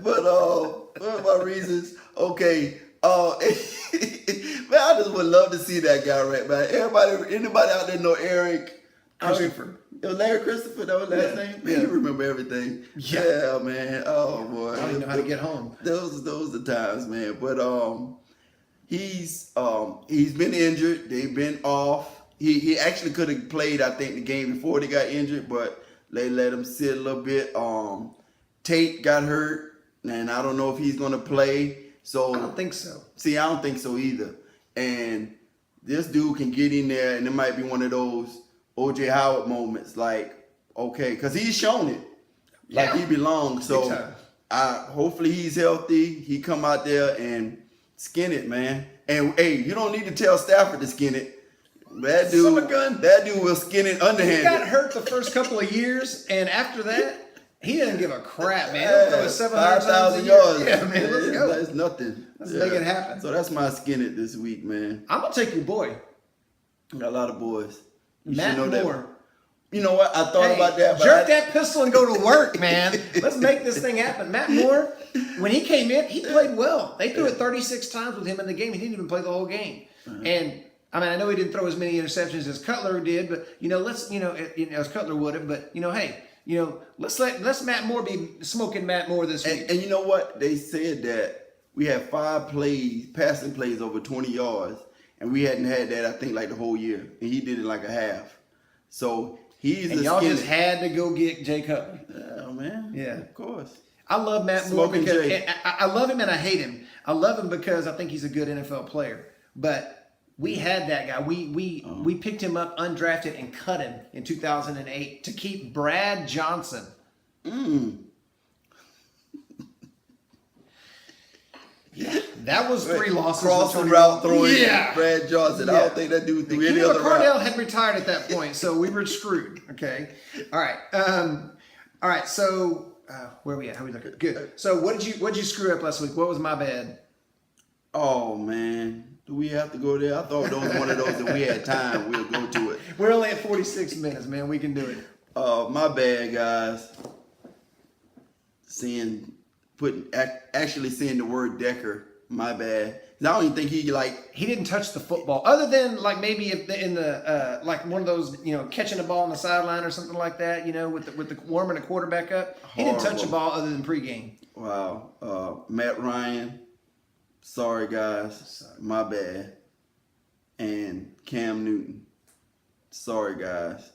What are my reasons? Okay. Man, I just would love to see that guy, right, man. Anybody out there know Eric Christopher? It was Larry Christopher, that was last name? Man, you remember everything. Yeah, man. Oh, boy. I don't even know how to get home. Those are the times, man. But he's been injured. They've been off. He actually could have played, I think, the game before they got injured, but they let him sit a little bit. Tate got hurt, and I don't know if he's going to play. So I don't think so. See, I don't think so either. And this dude can get in there, and it might be one of those O.J. Howard moments. Like, okay, because he's shown it. Like Yeah. he belongs. Big So time. hopefully he's healthy. He come out there and skin it, man. And hey, you don't need to tell Stafford to skin it. That dude will skin it underhanded. He got hurt the first couple of years, and after that, he doesn't give a crap, man. He'll throw it 700 5,000 times a year. yards. Yeah, man, let's go. That's nothing. Let's make it happen. So that's my skin it this week, man. I'm gonna take your boy, Got a lot of boys. You Matt should know Moore. that. You know what? I thought about that. But Jerk that pistol and go to work, man. Let's make this thing happen. Matt Moore, when he came in, he played well. They threw it 36 times with him in the game. He didn't even play the whole game. And I mean, I know he didn't throw as many interceptions as Cutler did, but as Cutler would have. But hey, let's Matt Moore be smoking Matt Moore this week. And you know what? They said that we had 5 passing plays over 20 yards, and we hadn't had that, I think, like the whole year. And he did it like a half. So he's and y'all just had to go get Jay Cutler. Oh man, yeah, of course. I love Matt Moore Smoking because Jay. I love him and I hate him. I love him because I think he's a good NFL player. But we had that guy. We picked him up undrafted and cut him in 2008 to keep Brad Johnson. Yeah, that was 3 losses. Cross the route throwing. Yeah. Brad Johnson. I don't think that dude threw any Kenny other McCardell route. had retired at that point, so we were screwed. Okay. All right. So where are we at? How are we looking? Good. So what did you screw up last week? What was my bad? Oh man, do we have to go there? I thought that was one of those that we had time. We'll go to it. We're only at 46 minutes, man. We can do it. My bad, guys. Actually seeing the word Decker. My bad. I don't even think he didn't touch the football, other than like maybe if in the like one of those catching the ball on the sideline or something like that. With the warming the quarterback up, he didn't touch the ball other than pregame. Wow. Matt Ryan. Sorry, guys. My bad. And Cam Newton. Sorry, guys.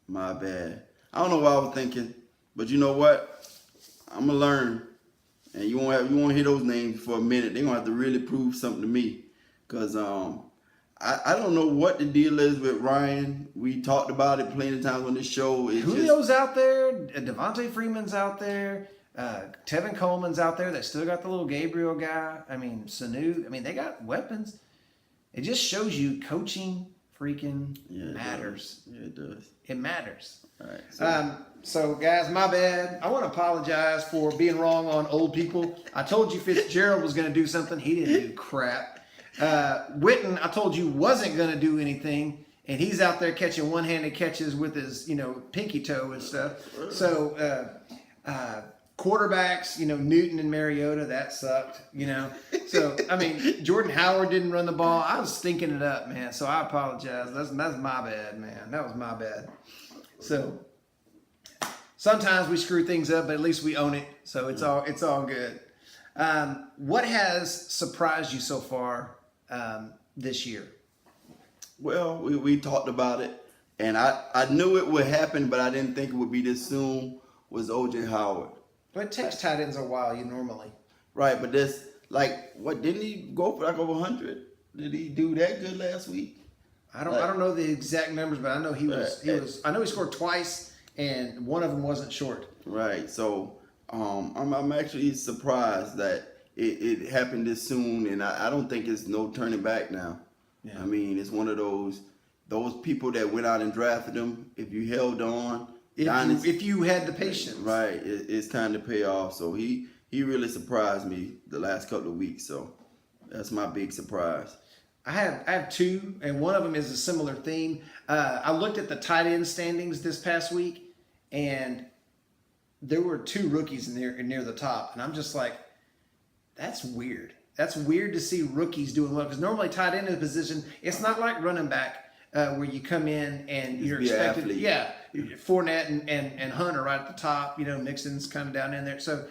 My bad. I don't know what I was thinking, but you know what? I'm gonna learn. And you won't hear those names for a minute. They're gonna have to really prove something to me. Cause I don't know what the deal is with Ryan. We talked about it plenty of times on this show. Julio's out there, Devontae Freeman's out there, Tevin Coleman's out there. They still got the little Gabriel guy. I mean, Sanu. I mean, they got weapons. It just shows you coaching freaking matters. Yeah, it does. It matters. All right. So, guys, my bad. I want to apologize for being wrong on old people. I told you Fitzgerald was going to do something. He didn't do crap. Witten, I told you, wasn't going to do anything. And he's out there catching one-handed catches with his, pinky toe and stuff. So, quarterbacks, Newton and Mariota, that sucked, So, I mean, Jordan Howard didn't run the ball. I was stinking it up, man. So I apologize. That's my bad, man. That was my bad. So sometimes we screw things up, but at least we own it. So it's all good. What has surprised you so far this year? Well, we talked about it, and I knew it would happen, but I didn't think it would be this soon. Was O.J. Howard? Well, it takes tight ends a while. You normally right, but this what didn't he go for over 100? Did he do that good last week? I don't know the exact numbers, but I know he was. I know he scored twice, and one of them wasn't short. Right. So I'm actually surprised that it happened this soon, and I don't think it's no turning back now. Yeah. I mean, it's one of those people that went out and drafted him. If you held on, if you had the patience, right, it's time to pay off. So he really surprised me the last couple of weeks. So that's my big surprise. I have 2, and one of them is a similar theme. I looked at the tight end standings this past week, and there were 2 rookies near the top, and I'm just like, that's weird. That's weird to see rookies doing well, because normally tight end in a position, it's not like running back where you come in and you're expected. Fournette and Hunter right at the top. Mixon's kind of down in there, so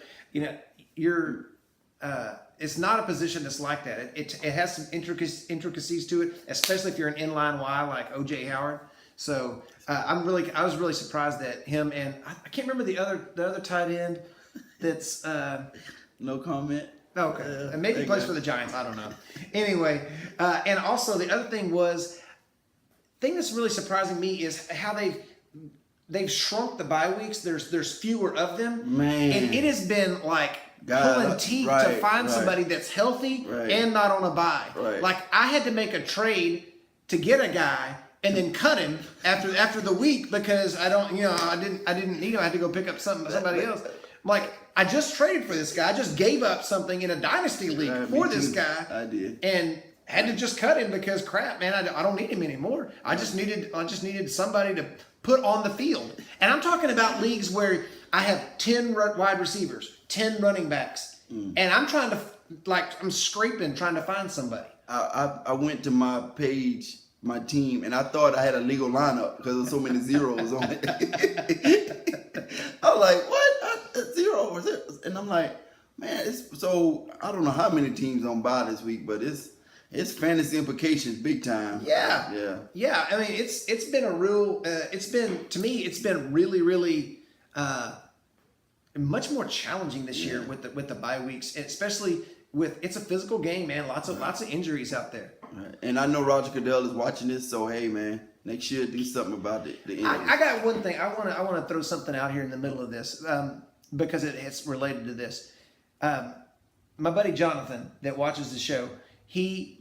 you're. It's not a position that's like that. It has some intricacies to it, especially if you're an inline Y like O.J. Howard. So I was really surprised that him and I can't remember the other tight end. That's no comment. Okay, and maybe he plays for the Giants. I don't know. Anyway, and also the other thing was thing that's really surprising me is how they've shrunk the bye weeks. There's fewer of them, Man. and it has been like pulling teeth to find somebody that's healthy and not on a bye. Right. Like I had to make a trade to get a guy and then cut him after the week because I didn't I had to go pick up somebody else. Like I just traded for this guy. I just gave up something in a dynasty league for this guy. I did. And had to just cut him because crap, man, I don't need him anymore. I just needed somebody to put on the field. And I'm talking about leagues where I have 10 wide receivers, 10 running backs, and I'm trying to I'm scraping trying to find somebody. I went to my page, my team, and I thought I had a legal lineup because there's so many zeros on it. I was like, what? Zero? And I'm like, man, so I don't know how many teams on bye this week, but it's fantasy implications big time. Yeah. I mean, it's been a real. To me, it's been really, really much more challenging this year with the bye weeks, especially it's a physical game, man. Lots of injuries out there. Right. And I know Roger Goodell is watching this, so hey, man, next year do something about the injuries. I got one thing. I want to throw something out here in the middle of this because it's related to this. My buddy Jonathan that watches the show, he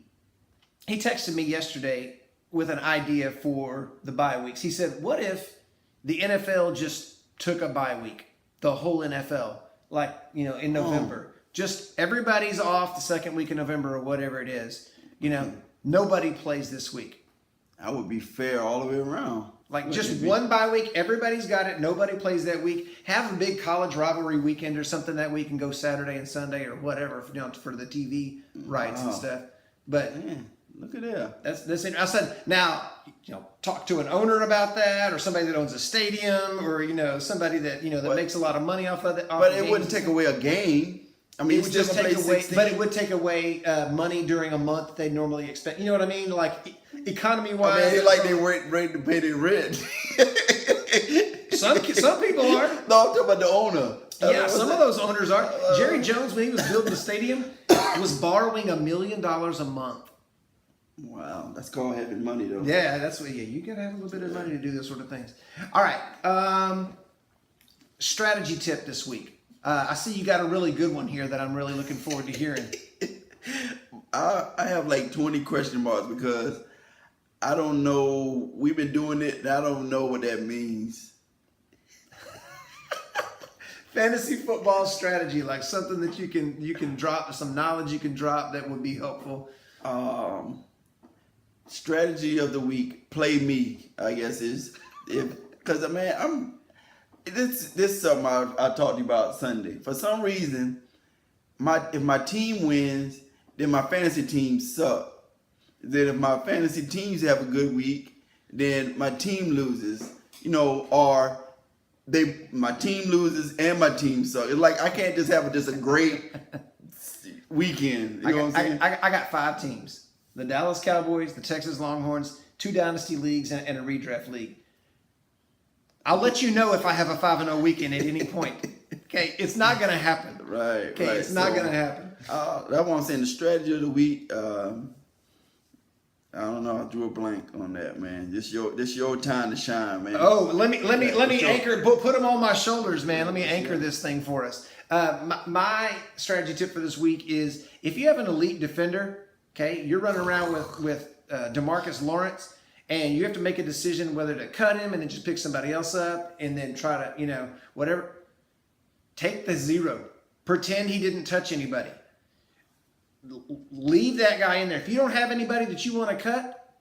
texted me yesterday with an idea for the bye weeks. He said, what if the NFL just took a bye week, the whole NFL, in November? Just everybody's off the second week of November or whatever it is. Nobody plays this week. That would be fair all the way around. Just one bye week, everybody's got it. Nobody plays that week. Have a big college rivalry weekend or something that week and go Saturday and Sunday or whatever for the TV rights and stuff. But man, look at that. That's it. I said now, talk to an owner about that or somebody that owns a stadium or somebody that that makes a lot of money off of it. But it wouldn't take away a game. I mean, it would just take away, but it would take away money during a month they normally expect. You know what I mean? Like economy wise, I mean, they weren't ready to pay their rent. Some people are. No, I'm talking about the owner. Yeah, some of those owners are. Jerry Jones, when he was building the stadium, was borrowing $1 million a month. Wow, that's called having money, though. Yeah, that's what. Yeah, you gotta have a little bit of money to do those sort of things. All right, strategy tip this week. I see you got a really good one here that I'm really looking forward to hearing. I have like 20 question marks because I don't know. We've been doing it, and I don't know what that means. Fantasy football strategy, like something that you can drop, some knowledge you can drop that would be helpful. Strategy of the week, play me, I guess because man, this is something I talked to you about Sunday. For some reason, if my team wins, then my fantasy team suck. Then if my fantasy teams have a good week, then my team loses. Or my team loses and my team sucks. It's like I can't just have a great weekend. You know what I'm saying? I got 5 teams: the Dallas Cowboys, the Texas Longhorns, 2 dynasty leagues, and a redraft league. I'll let you know if I have a 5-0 weekend at any point. Okay, it's not going to happen. Right. Okay, right. it's not going to happen. That's what I'm saying. The strategy of the week. I don't know. I drew a blank on that, man. This your time to shine, man. Oh, let me anchor. Put them on my shoulders, man. Let me anchor this thing for us. My strategy tip for this week is if you have an elite defender, okay, you're running around with DeMarcus Lawrence. And you have to make a decision whether to cut him and then just pick somebody else up and then try to, whatever. Take the 0. Pretend he didn't touch anybody. Leave that guy in there. If you don't have anybody that you want to cut,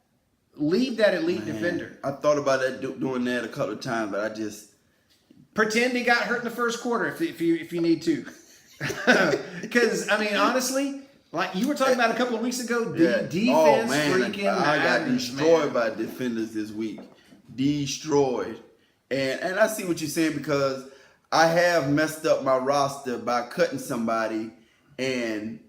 leave that elite defender. I thought about doing that a couple of times, but I just pretend he got hurt in the first quarter if you need to. Because honestly. Like you were talking about a couple of weeks ago, defense freaking I got matters, destroyed by defenders this week. Destroyed. And I see what you're saying because I have messed up my roster by cutting somebody and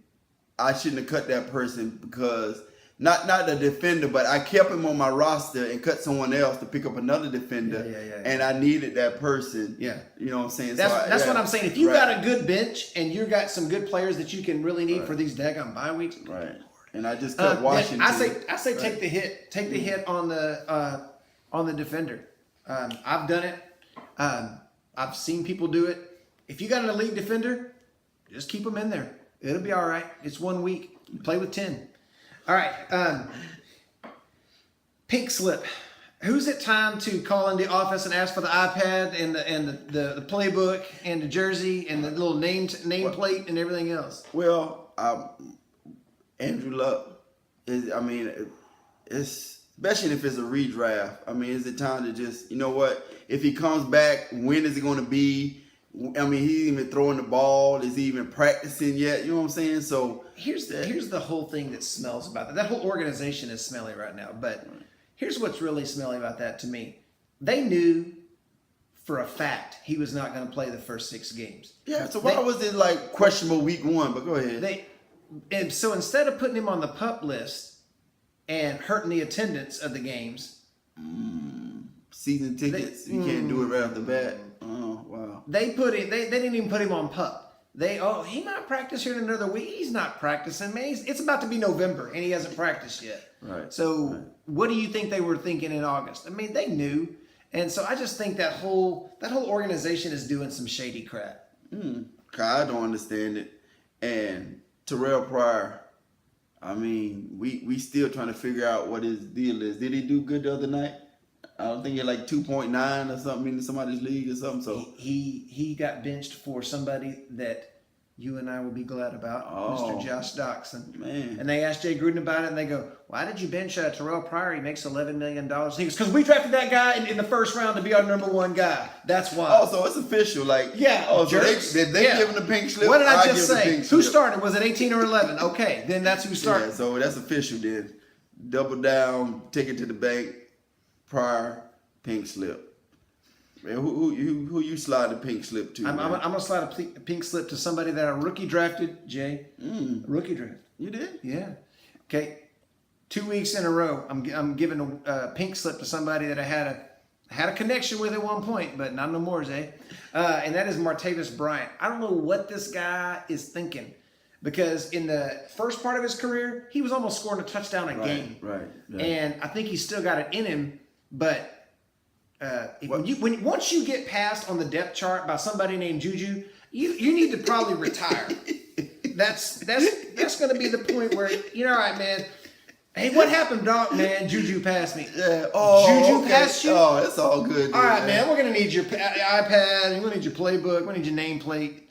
I shouldn't have cut that person because not the defender, but I kept him on my roster and cut someone else to pick up another defender. Yeah. And I needed that person. Yeah. You know what I'm saying? That's what I'm saying. If you got a good bench and you got some good players that you can really need for these daggone bye weeks, right. And I just cut Washington. I say take the hit. Take the hit on the defender. I've done it. I've seen people do it. If you got an elite defender, just keep them in there. It'll be all right. It's 1 week. You play with 10. All right. Pink slip. Who's it time to call in the office and ask for the iPad and the playbook and the jersey and the little nameplate and everything else? Well, Andrew Luck is. I mean, it's especially if it's a redraft. I mean, is it time to just, you know what? If he comes back, when is it going to be? I mean, he's even throwing the ball. Is he even practicing yet? You know what I'm saying? So here's the whole thing that smells about that. That whole organization is smelly right now. But here's what's really smelly about that to me. They knew for a fact he was not going to play the first 6 games. Yeah. So why was it like questionable week 1? But go ahead. And so instead of putting him on the PUP list and hurting the attendance of the games, season tickets, you can't do it right off the bat. Oh wow! They didn't even put him on PUP. He might practice here in another week. He's not practicing, man. It's about to be November and he hasn't practiced yet. Right. So what do you think they were thinking in August? I mean, they knew, and so I just think that whole organization is doing some shady crap. I don't understand it. And Terrell Pryor, I mean, we still trying to figure out what his deal is. Did he do good the other night? I don't think he had like 2.9 or something in somebody's league or something. So he got benched for somebody that you and I will be glad about, Mr. Josh Doxson. Man. And they asked Jay Gruden about it, and they go, "Why did you bench Terrell Pryor? He makes $11 million." He goes, "Because we drafted that guy in the first round to be our number 1 guy. That's why." Oh, so it's official, like yeah. Oh, so did they give him the pink slip? What did I just say? Who started? Was it 18 or 11? Okay, then that's who started. Yeah, so that's official then. Double down, take it to the bank. Pryor, pink slip. Man, who you slide the pink slip to? I'm gonna slide a pink slip to somebody that I rookie drafted. Jay, rookie draft. You did? Yeah. Okay. 2 weeks in a row, I'm giving a pink slip to somebody that I had a connection with at one point, but not no more, Zay. And that is Martavis Bryant. I don't know what this guy is thinking, because in the first part of his career, he was almost scoring a touchdown a game. Right. And I think he's still got it in him, but. Once you get passed on the depth chart by somebody named Juju, you need to probably retire. That's going to be the point where all right, man. Hey, what happened, Doc? Man, Juju passed me. Yeah. Oh, Juju passed you. Oh, that's all good. All right, man. We're going to need your iPad. We're going to need your playbook. We're going to need your nameplate.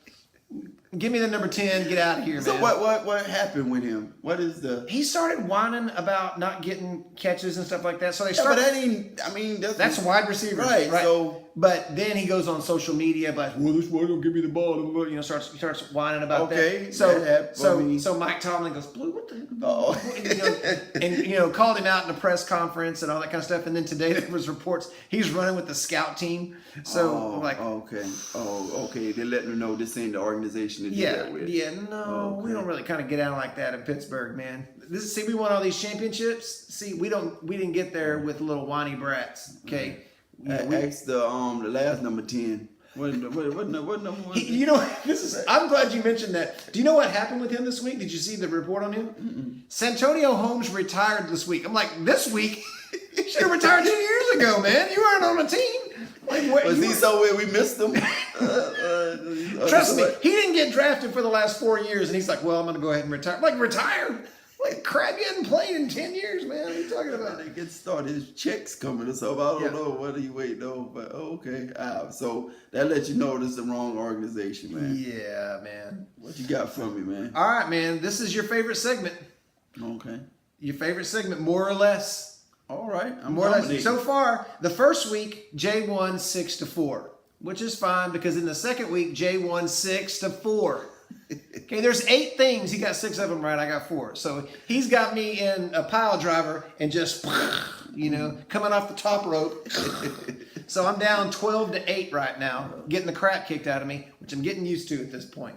Give me the number 10. Get out of here, man. So what happened with him? What is the? He started whining about not getting catches and stuff like that. So they started. But that ain't. I mean, that's wide receiver, right? So, but then he goes on social media, like, "Well, this boy don't give me the ball." Starts whining about that. Okay. So Mike Tomlin goes, "Blue, what the?" Oh. and called him out in a press conference and all that kind of stuff. And then today there was reports he's running with the scout team. So okay. They're letting him know this ain't the organization to do that with. Yeah, no, we don't really kind of get out like that in Pittsburgh, man. We won all these championships. See, we didn't get there with little whiny brats. Okay. Ask the last number 10. What number was it? I'm glad you mentioned that. Do you know what happened with him this week? Did you see the report on him? Santonio Holmes retired this week. I'm like, this week? You should have retired 2 years ago, man. You weren't on a team. Like, was he so weird we missed him? Trust me, he didn't get drafted for the last 4 years, and he's like, well, I'm going to go ahead and retire. I'm like, retire? Like, crap, you hadn't played in 10 years, man. What are you talking about? They get started. His checks coming or something. I don't know what are you waiting on, but okay. So that lets you know this is the wrong organization, man. Yeah, man. What you got from me, man? All right, man. This is your favorite segment. Okay. Your favorite segment, more or less. All right. I'm more or less. So far, the first week, Jay won 6-4, which is fine because in the second week, Jay won 6-4. Okay, there's 8 things. He got 6 of them right. I got 4. So he's got me in a pile driver and just, coming off the top rope. So I'm down 12-8 right now, getting the crap kicked out of me, which I'm getting used to at this point.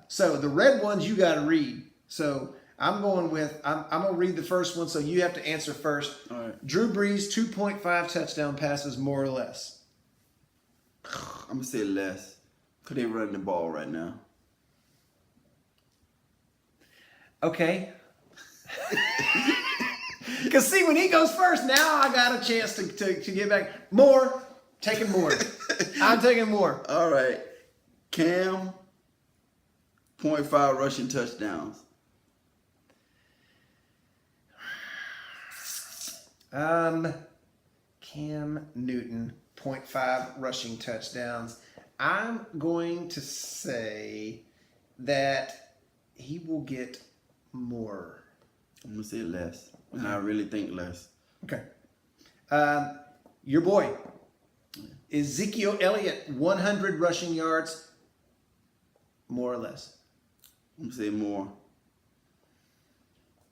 So the red ones you got to read. So I'm going to read the first one, so you have to answer first. All right. Drew Brees, 2.5 touchdown passes, more or less. I'm going to say less, because they're running the ball right now. Okay. Because see, when he goes first, now I got a chance to get back. More. Taking more. I'm taking more. All right. Cam, 0.5 rushing touchdowns. Cam Newton, 0.5 rushing touchdowns. I'm going to say that he will get more. I'm going to say less. And I really think less. Okay. Your boy, Ezekiel Elliott, 100 rushing yards, more or less. I'm going to say more.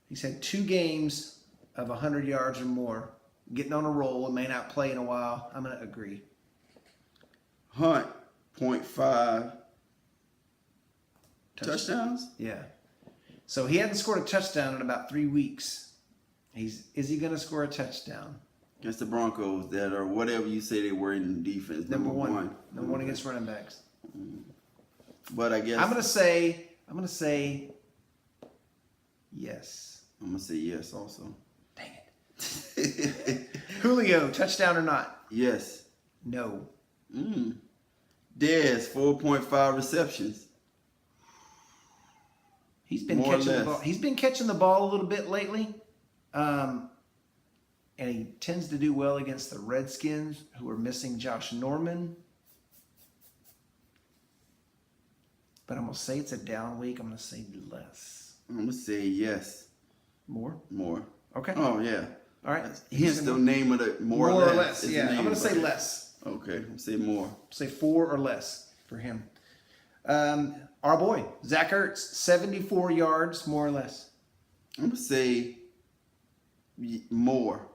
He's had 2 games of 100 yards or more. Getting on a roll and may not play in a while. I'm going to agree. Hunt, 0.5 touchdowns? Yeah. So he hadn't scored a touchdown in about 3 weeks. Is he going to score a touchdown? Against the Broncos that are whatever you say they were in defense. Number one. Number one against running backs. But I guess I'm gonna say yes. I'm gonna say yes also. Dang it. Julio, touchdown or not? Yes. No. Dez, 4.5 receptions. He's been More or catching the less. ball. He's been catching the ball a little bit lately. And he tends to do well against the Redskins, who are missing Josh Norman. But I'm going to say it's a down week. I'm going to say less. I'm gonna say yes. More? More. Okay. Oh yeah. All right. Hence the name of the more or or less. less. is the Yeah. I'm name going to of say it. less. Okay. I'm say more. Say 4 or less for him. Our boy, Zach Ertz, 74 yards, more or less. I'm gonna say more.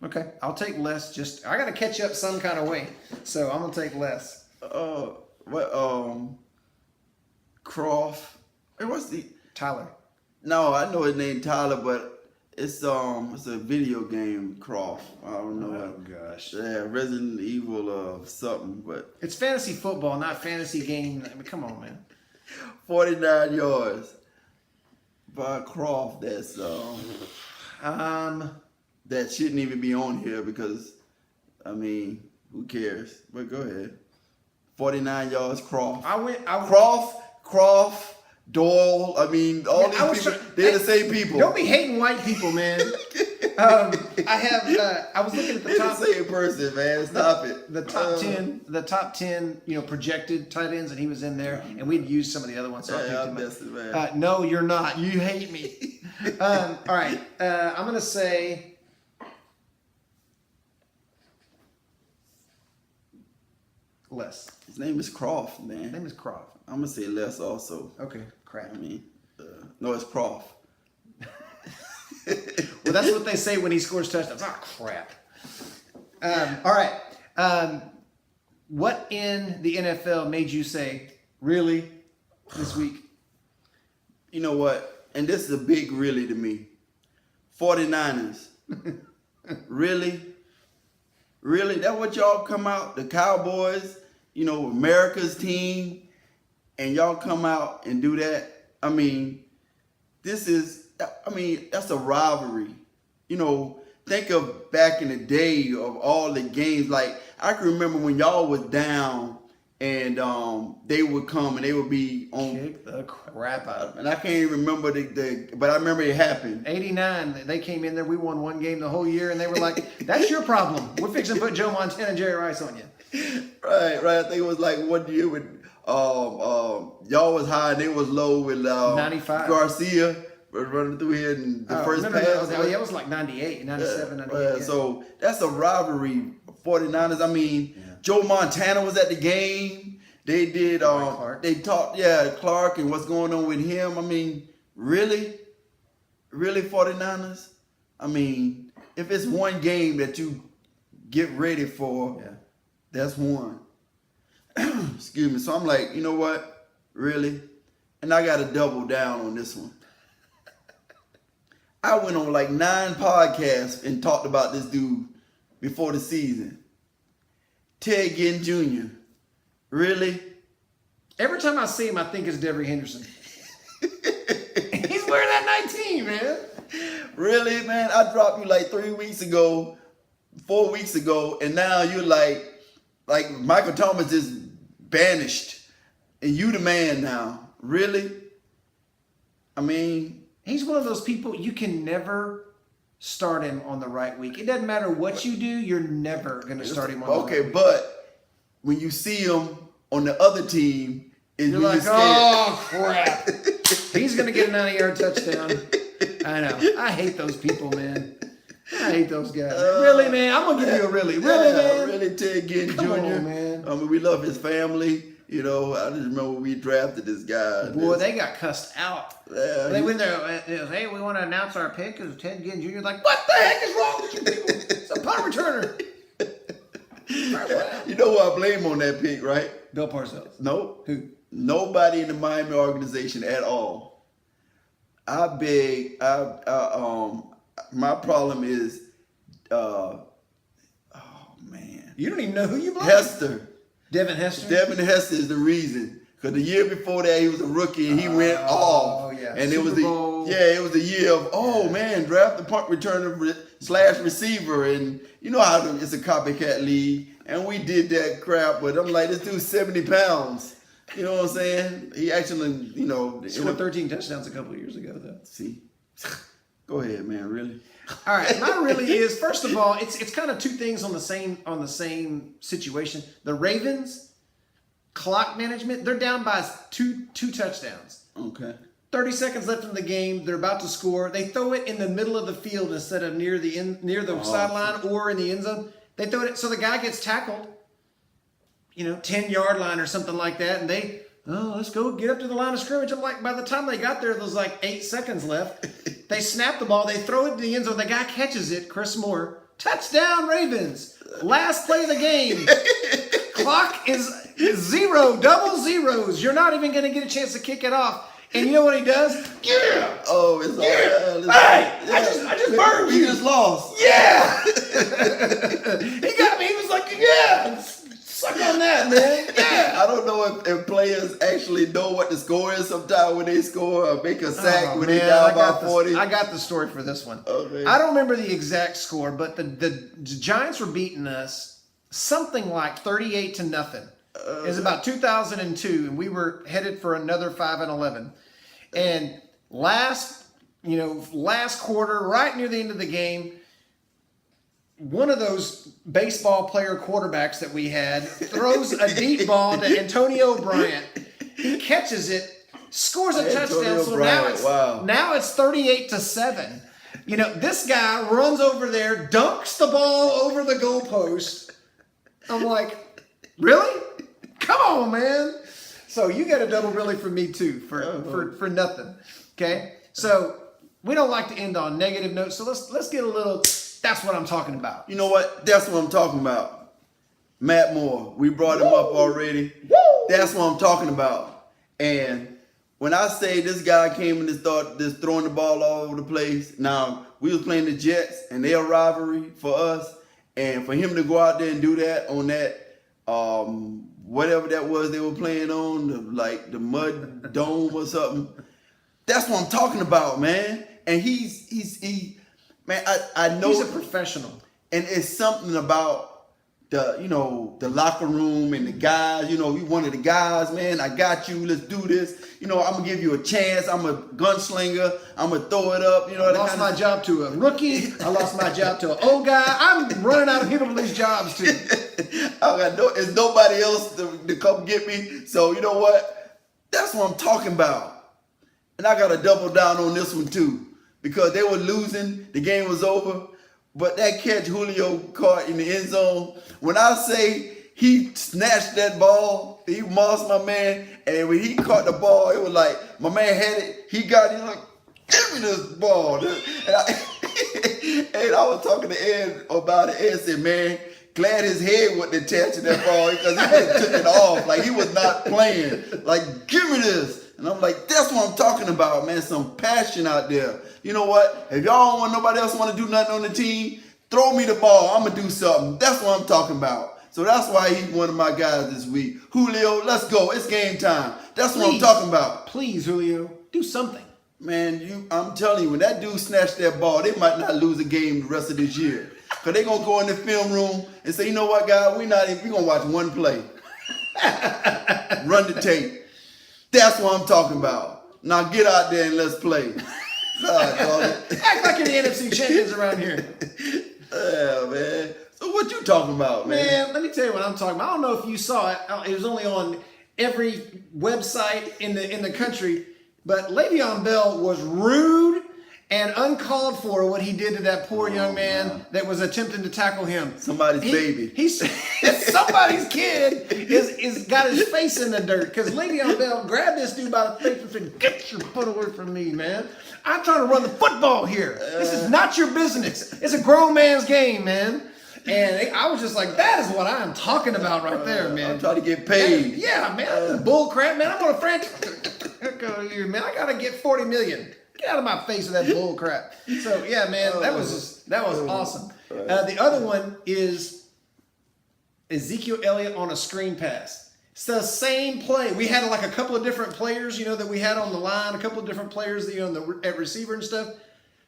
Okay. I'll take less. I got to catch up some kind of way. So I'm going to take less. Croft. Hey, what's the? Tyler. No, I know his name Tyler, but it's a video game. Croft. I don't know. Oh, gosh. Yeah, Resident Evil something, but It's fantasy football, not fantasy game. I mean, come on, man. 49 yards by Croft. That's that shouldn't even be on here because, I mean, who cares? But go ahead. 49 yards, Croft. Croft, Doyle. I mean, all these people, they're the same people. Don't be hating white people, man. I was looking at the They're top. the same person, man. Stop it. The top 10, projected tight ends, and he was in there, and we'd used some of the other ones. So Yeah, I I'm picked messing, him man. up. No, you're not. You hate me. All right. I'm gonna say less. His name is Croft, man. His name is Croft. I'm gonna say less also. Okay, crap. I mean, no, it's Croft. Well, that's what they say when he scores touchdowns. Oh, crap. All right. What in the NFL made you say, really, this week? You know what? And this is a big really to me. 49ers. Really? Really? That what y'all come out? The Cowboys, America's team, and y'all come out and do that? I mean, that's a rivalry. Think of back in the day of all the games. Like, I can remember when y'all was down and they would come and they would be on. Kick the crap out of them. And I can't even remember but I remember it happened. 89, they came in there. We won one game the whole year, and they were like, that's your problem. We're fixing to put Joe Montana and Jerry Rice on you. Right. I think it was like 1 year with y'all was high and they was low with 95. Garcia running through here and the first pass. It was like 98, 97, 98. Yeah. So that's a rivalry. 49ers. I mean, Joe Montana was at the game. They did. They talked. Yeah, Clark and what's going on with him. I mean, really 49ers. I mean, if it's one game that you get ready for, that's one. Excuse me. So I'm like, you know what? Really? And I got to double down on this one. I went on like 9 podcasts and talked about this dude before the season. Ted Ginn Jr. Really? Every time I see him, I think it's Devery Henderson. He's wearing that 19, man. Really, man? I dropped you like 3 weeks ago, 4 weeks ago, and now you're like Michael Thomas is banished, and you the man now. Really? I mean, He's one of those people you can never start him on the right week. It doesn't matter what you do, you're never going to start him on the right week. But when you see him on the other team, you're like, oh, crap. He's going to get a 90-yard touchdown. I know. I hate those people, man. I hate those guys. Really, man? I'm going to give you a really. Really, man? Really, Ted Ginn Jr. On, man. I mean, we love his family. You know, I just remember when we drafted this guy. Boy, they got cussed out. Yeah, they went there, hey, we want to announce our pick as Ted Ginn Jr. Like, what the heck is wrong with you people? It's a punt returner. You know who I blame on that pick, right? Bill Parcells. Nope. Who? Nobody in the Miami organization at all. My problem is, oh man. You don't even know who you blame. Hester. Devin Hester? Devin Hester is the reason. Because the year before that, he was a rookie and he went off. Oh, yeah. And Super it was Bowl. it was the year of, man, draft the punt returner / receiver. And you know how it's a copycat league. And we did that crap. But I'm like, this dude's 70 pounds. You know what I'm saying? He actually, you know. Scored 13 touchdowns a couple of years ago, though. See? Go ahead, man. Really? All right, mine really is. First of all, it's kind of two things on the same situation. The Ravens, clock management. They're down by two touchdowns. Okay. 30 seconds left in the game. They're about to score. They throw it in the middle of the field instead of near the sideline or in the end zone. They throw it so the guy gets tackled. 10-yard line or something like that, and let's go get up to the line of scrimmage. I'm like, by the time they got there was like 8 seconds left. They snap the ball. They throw it to the end zone. The guy catches it. Chris Moore. Touchdown, Ravens. Last play of the game. Clock is 0, double zeros. You're not even going to get a chance to kick it off. And you know what he does? Yeah. Oh, it's all Hey, I just burned you. We just lost. Yeah. He got me. He was like, yeah. Suck on that, man. Yeah. I don't know if players actually know what the score is sometimes when they score or make a sack when they down by 40. I got the story for this one. Okay. I don't remember the exact score, but the Giants were beating us something like 38-0. It was about 2002, and we were headed for another 5-11. And last quarter, right near the end of the game, one of those baseball player quarterbacks that we had throws a deep ball to Antonio Bryant. He catches it, scores a touchdown. So now it's 38-7. This guy runs over there, dunks the ball over the goalpost. I'm like, really? Come on, man. So you got a double really from me too for nothing. Okay? So we don't like to end on negative notes. So let's get a little. That's what I'm talking about. You know what? That's what I'm talking about. Matt Moore. We brought him up already. That's what I'm talking about. And when I say this guy came and started just throwing the ball all over the place. Now, we was playing the Jets and they're a rivalry for us. And for him to go out there and do that on that, whatever that was they were playing on, like the mud dome or something. That's what I'm talking about, man. And man, I know he's a professional, and it's something about the locker room and the guys. You one of the guys, man. I got you. Let's do this. I'm gonna give you a chance. I'm a gunslinger. I'm gonna throw it up. I lost my job to a rookie. I lost my job to an old guy. I'm running out of people to lose jobs to. There's nobody else to come get me. So you know what? That's what I'm talking about. And I gotta double down on this one too. Because they were losing, the game was over. But that catch Julio caught in the end zone, when I say he snatched that ball, he mossed my man, and when he caught the ball, it was like, my man had it, he got it, he's like, give me this ball. And I was talking to Ed about it. Ed said, man, glad his head wasn't attached to that ball because he would have took it off. Like, he was not playing. Like, give me this. And I'm like, that's what I'm talking about, man. Some passion out there. You know what? If y'all don't want nobody else want to do nothing on the team, throw me the ball. I'm going to do something. That's what I'm talking about. So that's why he's one of my guys this week. Julio, let's go. It's game time. That's what I'm talking about. Please, Julio, do something. Man, I'm telling you, when that dude snatched that ball, they might not lose a game the rest of this year. Because they're going to go in the film room and say, you know what, guys, we're going to watch one play. Run the tape. That's what I'm talking about. Now get out there and let's play. Act like you're the NFC champions around here. Yeah, man. So what you talking about, man? Man, let me tell you what I'm talking about. I don't know if you saw it. It was only on every website in the country. But Le'Veon Bell was rude and uncalled for what he did to that poor young man that was attempting to tackle him. Somebody's baby. He's somebody's kid is got his face in the dirt because Le'Veon Bell grabbed this dude by the face and said, "Get your foot away from me, man. I'm trying to run the football here. This is not your business. It's a grown man's game, man." And I was just like, that is what I'm talking about right there, man. I'm trying to get paid. Yeah, man. Bull crap, man. I'm on a franchise. Man, I gotta get $40 million. Get out of my face with that bull crap. So yeah, man, that was awesome. The other one is Ezekiel Elliott on a screen pass. It's the same play. We had like a couple of different players, that we had on the line, a couple of different players, at receiver and stuff.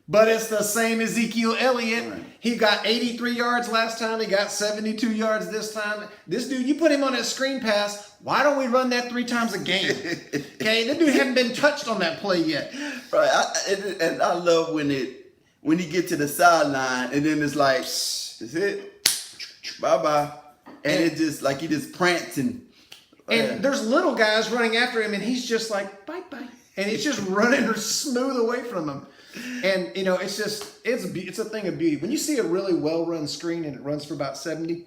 But it's the same Ezekiel Elliott. Right. He got 83 yards last time. He got 72 yards this time. This dude, you put him on that screen pass. Why don't we run that 3 times a game? Okay, that dude hasn't been touched on that play yet. Right, and I love when he get to the sideline and then it's like, it's it, bye-bye. And it's just like he just prancing. And there's little guys running after him and he's just like, bye-bye. And he's just running smooth away from him. And it's a thing of beauty. When you see a really well-run screen and it runs for about 70,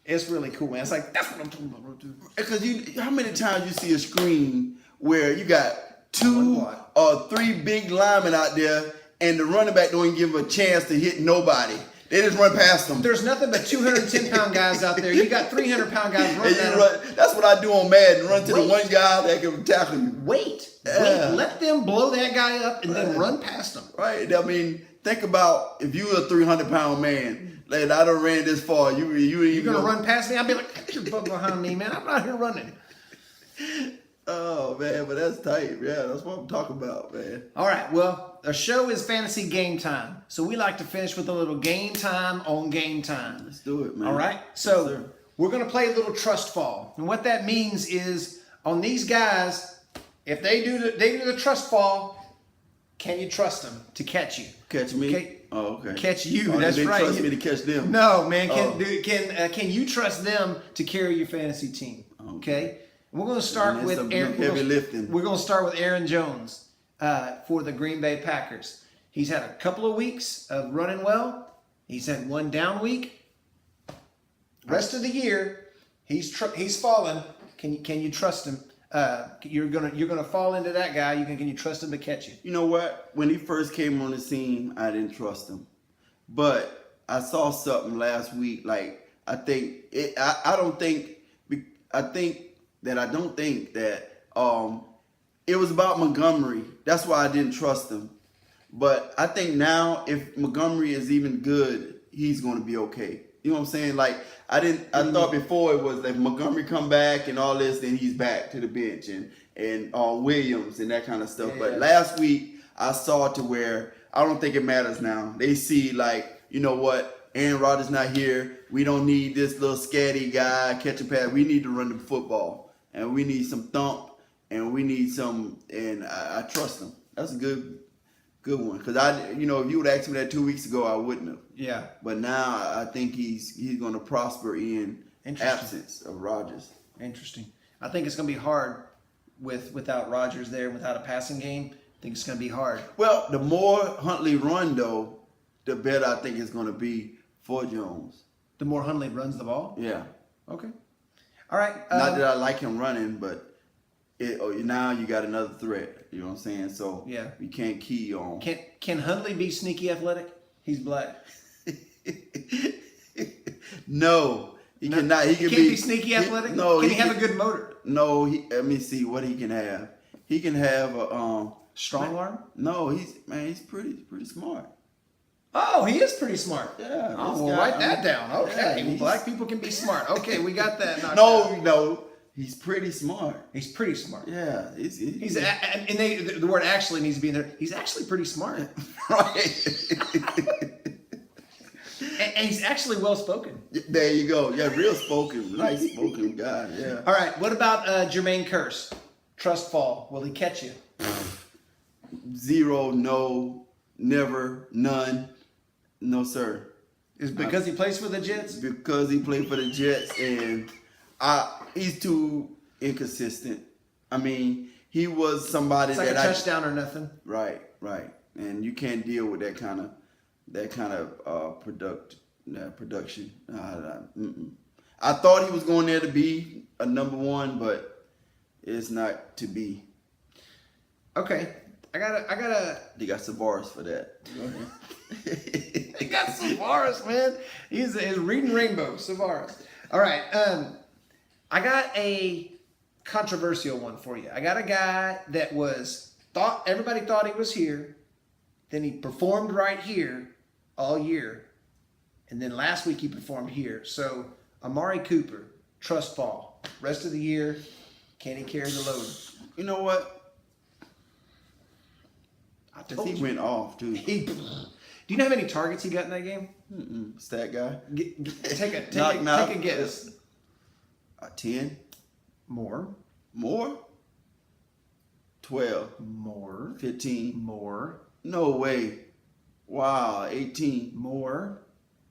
it's really cool, man. It's like, that's what I'm talking about. Because how many times you see a screen where you got 2 or 3 big linemen out there and the running back don't even give them a chance to hit nobody. They just run past them. There's nothing but 210-pound guys out there. You got 300-pound guys running at them. That's what I do on Madden. Run to the one guy that can tackle you. Wait. Let them blow that guy up and then run past him. Right. I mean, think about if you were a 300-pound man. Like, I done ran this far. You gonna run past me? I'll be like, get your butt behind me, man. I'm not here running. Oh man, but that's tight. Yeah, that's what I'm talking about, man. All right. Well, our show is Fantasy Game Time, so we like to finish with a little game time on Game Time. Let's do it, man. All right. So yes, we're gonna play a little trust fall, and what that means is on these guys, if they do the trust fall, can you trust them to catch you? Catch me? Okay. Oh, okay. Catch you. Oh, That's they right. Trust me to catch them. No, man. Can you trust them to carry your fantasy team? Okay. And we're going to start with Aaron. Heavy lifting. We're going to start with Aaron Jones for the Green Bay Packers. He's had a couple of weeks of running well. He's had one down week. Rest of the year, he's fallen. Can you trust him? You're gonna fall into that guy. Can you trust him to catch you? You know what? When he first came on the scene, I didn't trust him, but I saw something last week. Like I think that it was about Montgomery. That's why I didn't trust him. But I think now, if Montgomery is even good, he's going to be okay. You know what I'm saying? Like I thought before it was like Montgomery come back and all this, then he's back to the bench and Williams and that kind of stuff. Yeah. But last week I saw it to where I don't think it matters now. They see like, you know what, Aaron Rodgers not here. We don't need this little scatty guy catching pass. We need to run the football and we need some thump and we need some. And I trust him. That's a good one, because if you would ask me that 2 weeks ago, I wouldn't have. Yeah. But now I think he's going to prosper in absence of Rodgers. Interesting. I think it's going to be hard without Rodgers there, without a passing game. I think it's going to be hard. Well, the more Huntley run though, the better I think it's going to be for Jones. The more Huntley runs the ball. Yeah. Okay. All right. Not that I like him running, but. Now you got another threat. You know what I'm saying? So yeah, we can't key on. Can Huntley be sneaky athletic? He's black. No, he cannot. He can be sneaky athletic. No, can he have a good motor? No, let me see what he can have. He can have a strong arm. No, he's pretty smart. Oh, he is pretty smart. Yeah. Oh, we'll write that down. Okay, black people can be smart. Okay, we got that. No. He's pretty smart. He's pretty smart. Yeah, And the word actually needs to be in there. He's actually pretty smart. right. And he's actually well spoken. There you go. Yeah, real spoken, nice spoken guy. Yeah. All right. What about Jermaine Kearse? Trust fall. Will he catch you? 0, no, never, none, no sir. Is it because he plays for the Jets? Because he played for the Jets, and he's too inconsistent. I mean, he was somebody It's like that a touchdown or nothing. Right, and you can't deal with that kind of production. I thought he was going there to be a number one, but it's not to be. Okay, I gotta. They got Savaris for that. Go ahead. They got Savaris, man. He's reading rainbow, Savaris. All right, I got a controversial one for you. I got a guy that everybody thought he was here, then he performed right here all year, and then last week he performed here. So Amari Cooper, trust fall. Rest of the year, can he carry the load? You know what? I Because told he you. went off too. Do you know how many targets he got in that game? Stat guy. Take a guess. 10. More. 12. More. 15. More. No way. Wow. 18. More.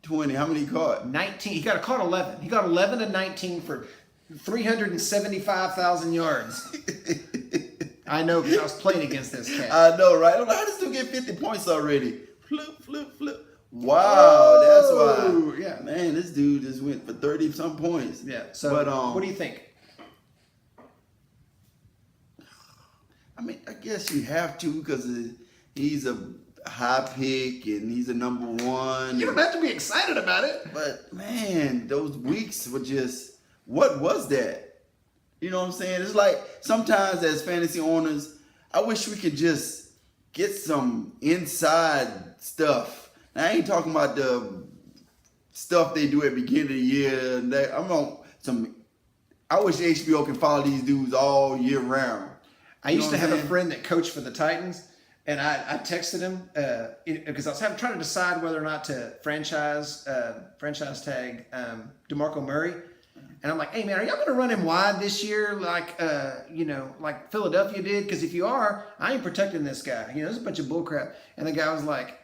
20. How many he caught? 19. He got caught 11. He got 11 and 19 for 375,000 yards. I know because I was playing against this cat. I know, right? I don't know how this dude get 50 points already. Flip. Wow, that's why. Yeah. Man, this dude just went for 30-some points. Yeah. So, but, what do you think? I mean, I guess you have to because he's a high pick and he's a number one. You don't have to be excited about it. But, man, those weeks were just, what was that? You know what I'm saying? It's like sometimes as fantasy owners, I wish we could just get some inside stuff. Now, I ain't talking about the stuff they do at the beginning of the year. I wish HBO can follow these dudes all year round. I used to have a friend that coached for the Titans, and I texted him because I was trying to decide whether or not to franchise tag DeMarco Murray. And I'm like, hey, man, are y'all going to run him wide this year like Philadelphia did? Because if you are, I ain't protecting this guy. There's a bunch of bullcrap. And the guy was like,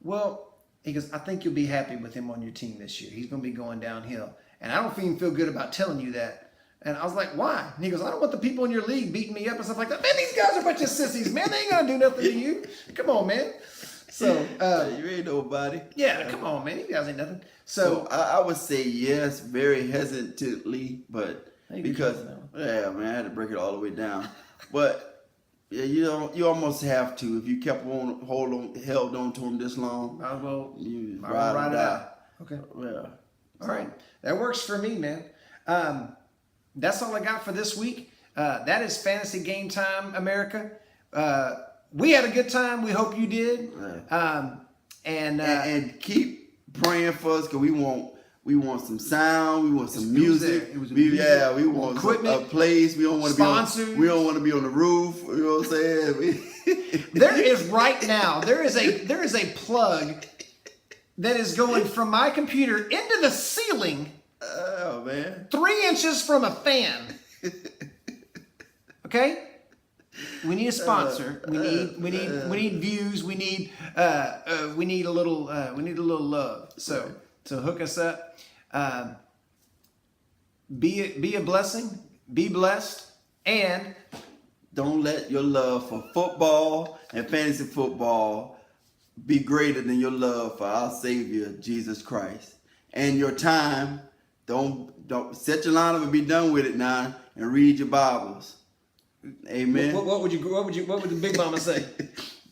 well, he goes, I think you'll be happy with him on your team this year. He's going to be going downhill. And I don't even feel good about telling you that. And I was like, why? And he goes, I don't want the people in your league beating me up and stuff like that. Man, these guys are a bunch of sissies, man. They ain't going to do nothing to you. Come on, man. So, you ain't nobody. Yeah, come on, man. You guys ain't nothing. So I would say yes, very hesitantly, but because man, I had to break it all the way down. But yeah, you almost have to if you kept on held on to him this long. I will. You ride it out. Okay. Yeah. All right, that works for me, man. That's all I got for this week. That is Fantasy Game Time, America. We had a good time. We hope you did. And keep praying for us because we want some sound. We want some music. We want equipment, a place. We don't want to sponsors. we don't want to be on the roof. You know what I'm saying? There is a plug that is going from my computer into the ceiling. Oh man! 3 inches from a fan. Okay. We need a sponsor. We need views. We need a little love. So hook us up. Be a blessing. Be blessed. And don't let your love for football and fantasy football be greater than your love for our Savior Jesus Christ. And your time, don't set your lineup and be done with it now, and read your Bibles. Amen. What would the big mama say?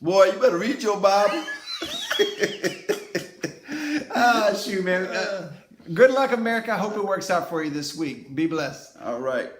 Boy, you better read your Bible. Shoot, man. Good luck, America. I hope it works out for you this week. Be blessed. All right.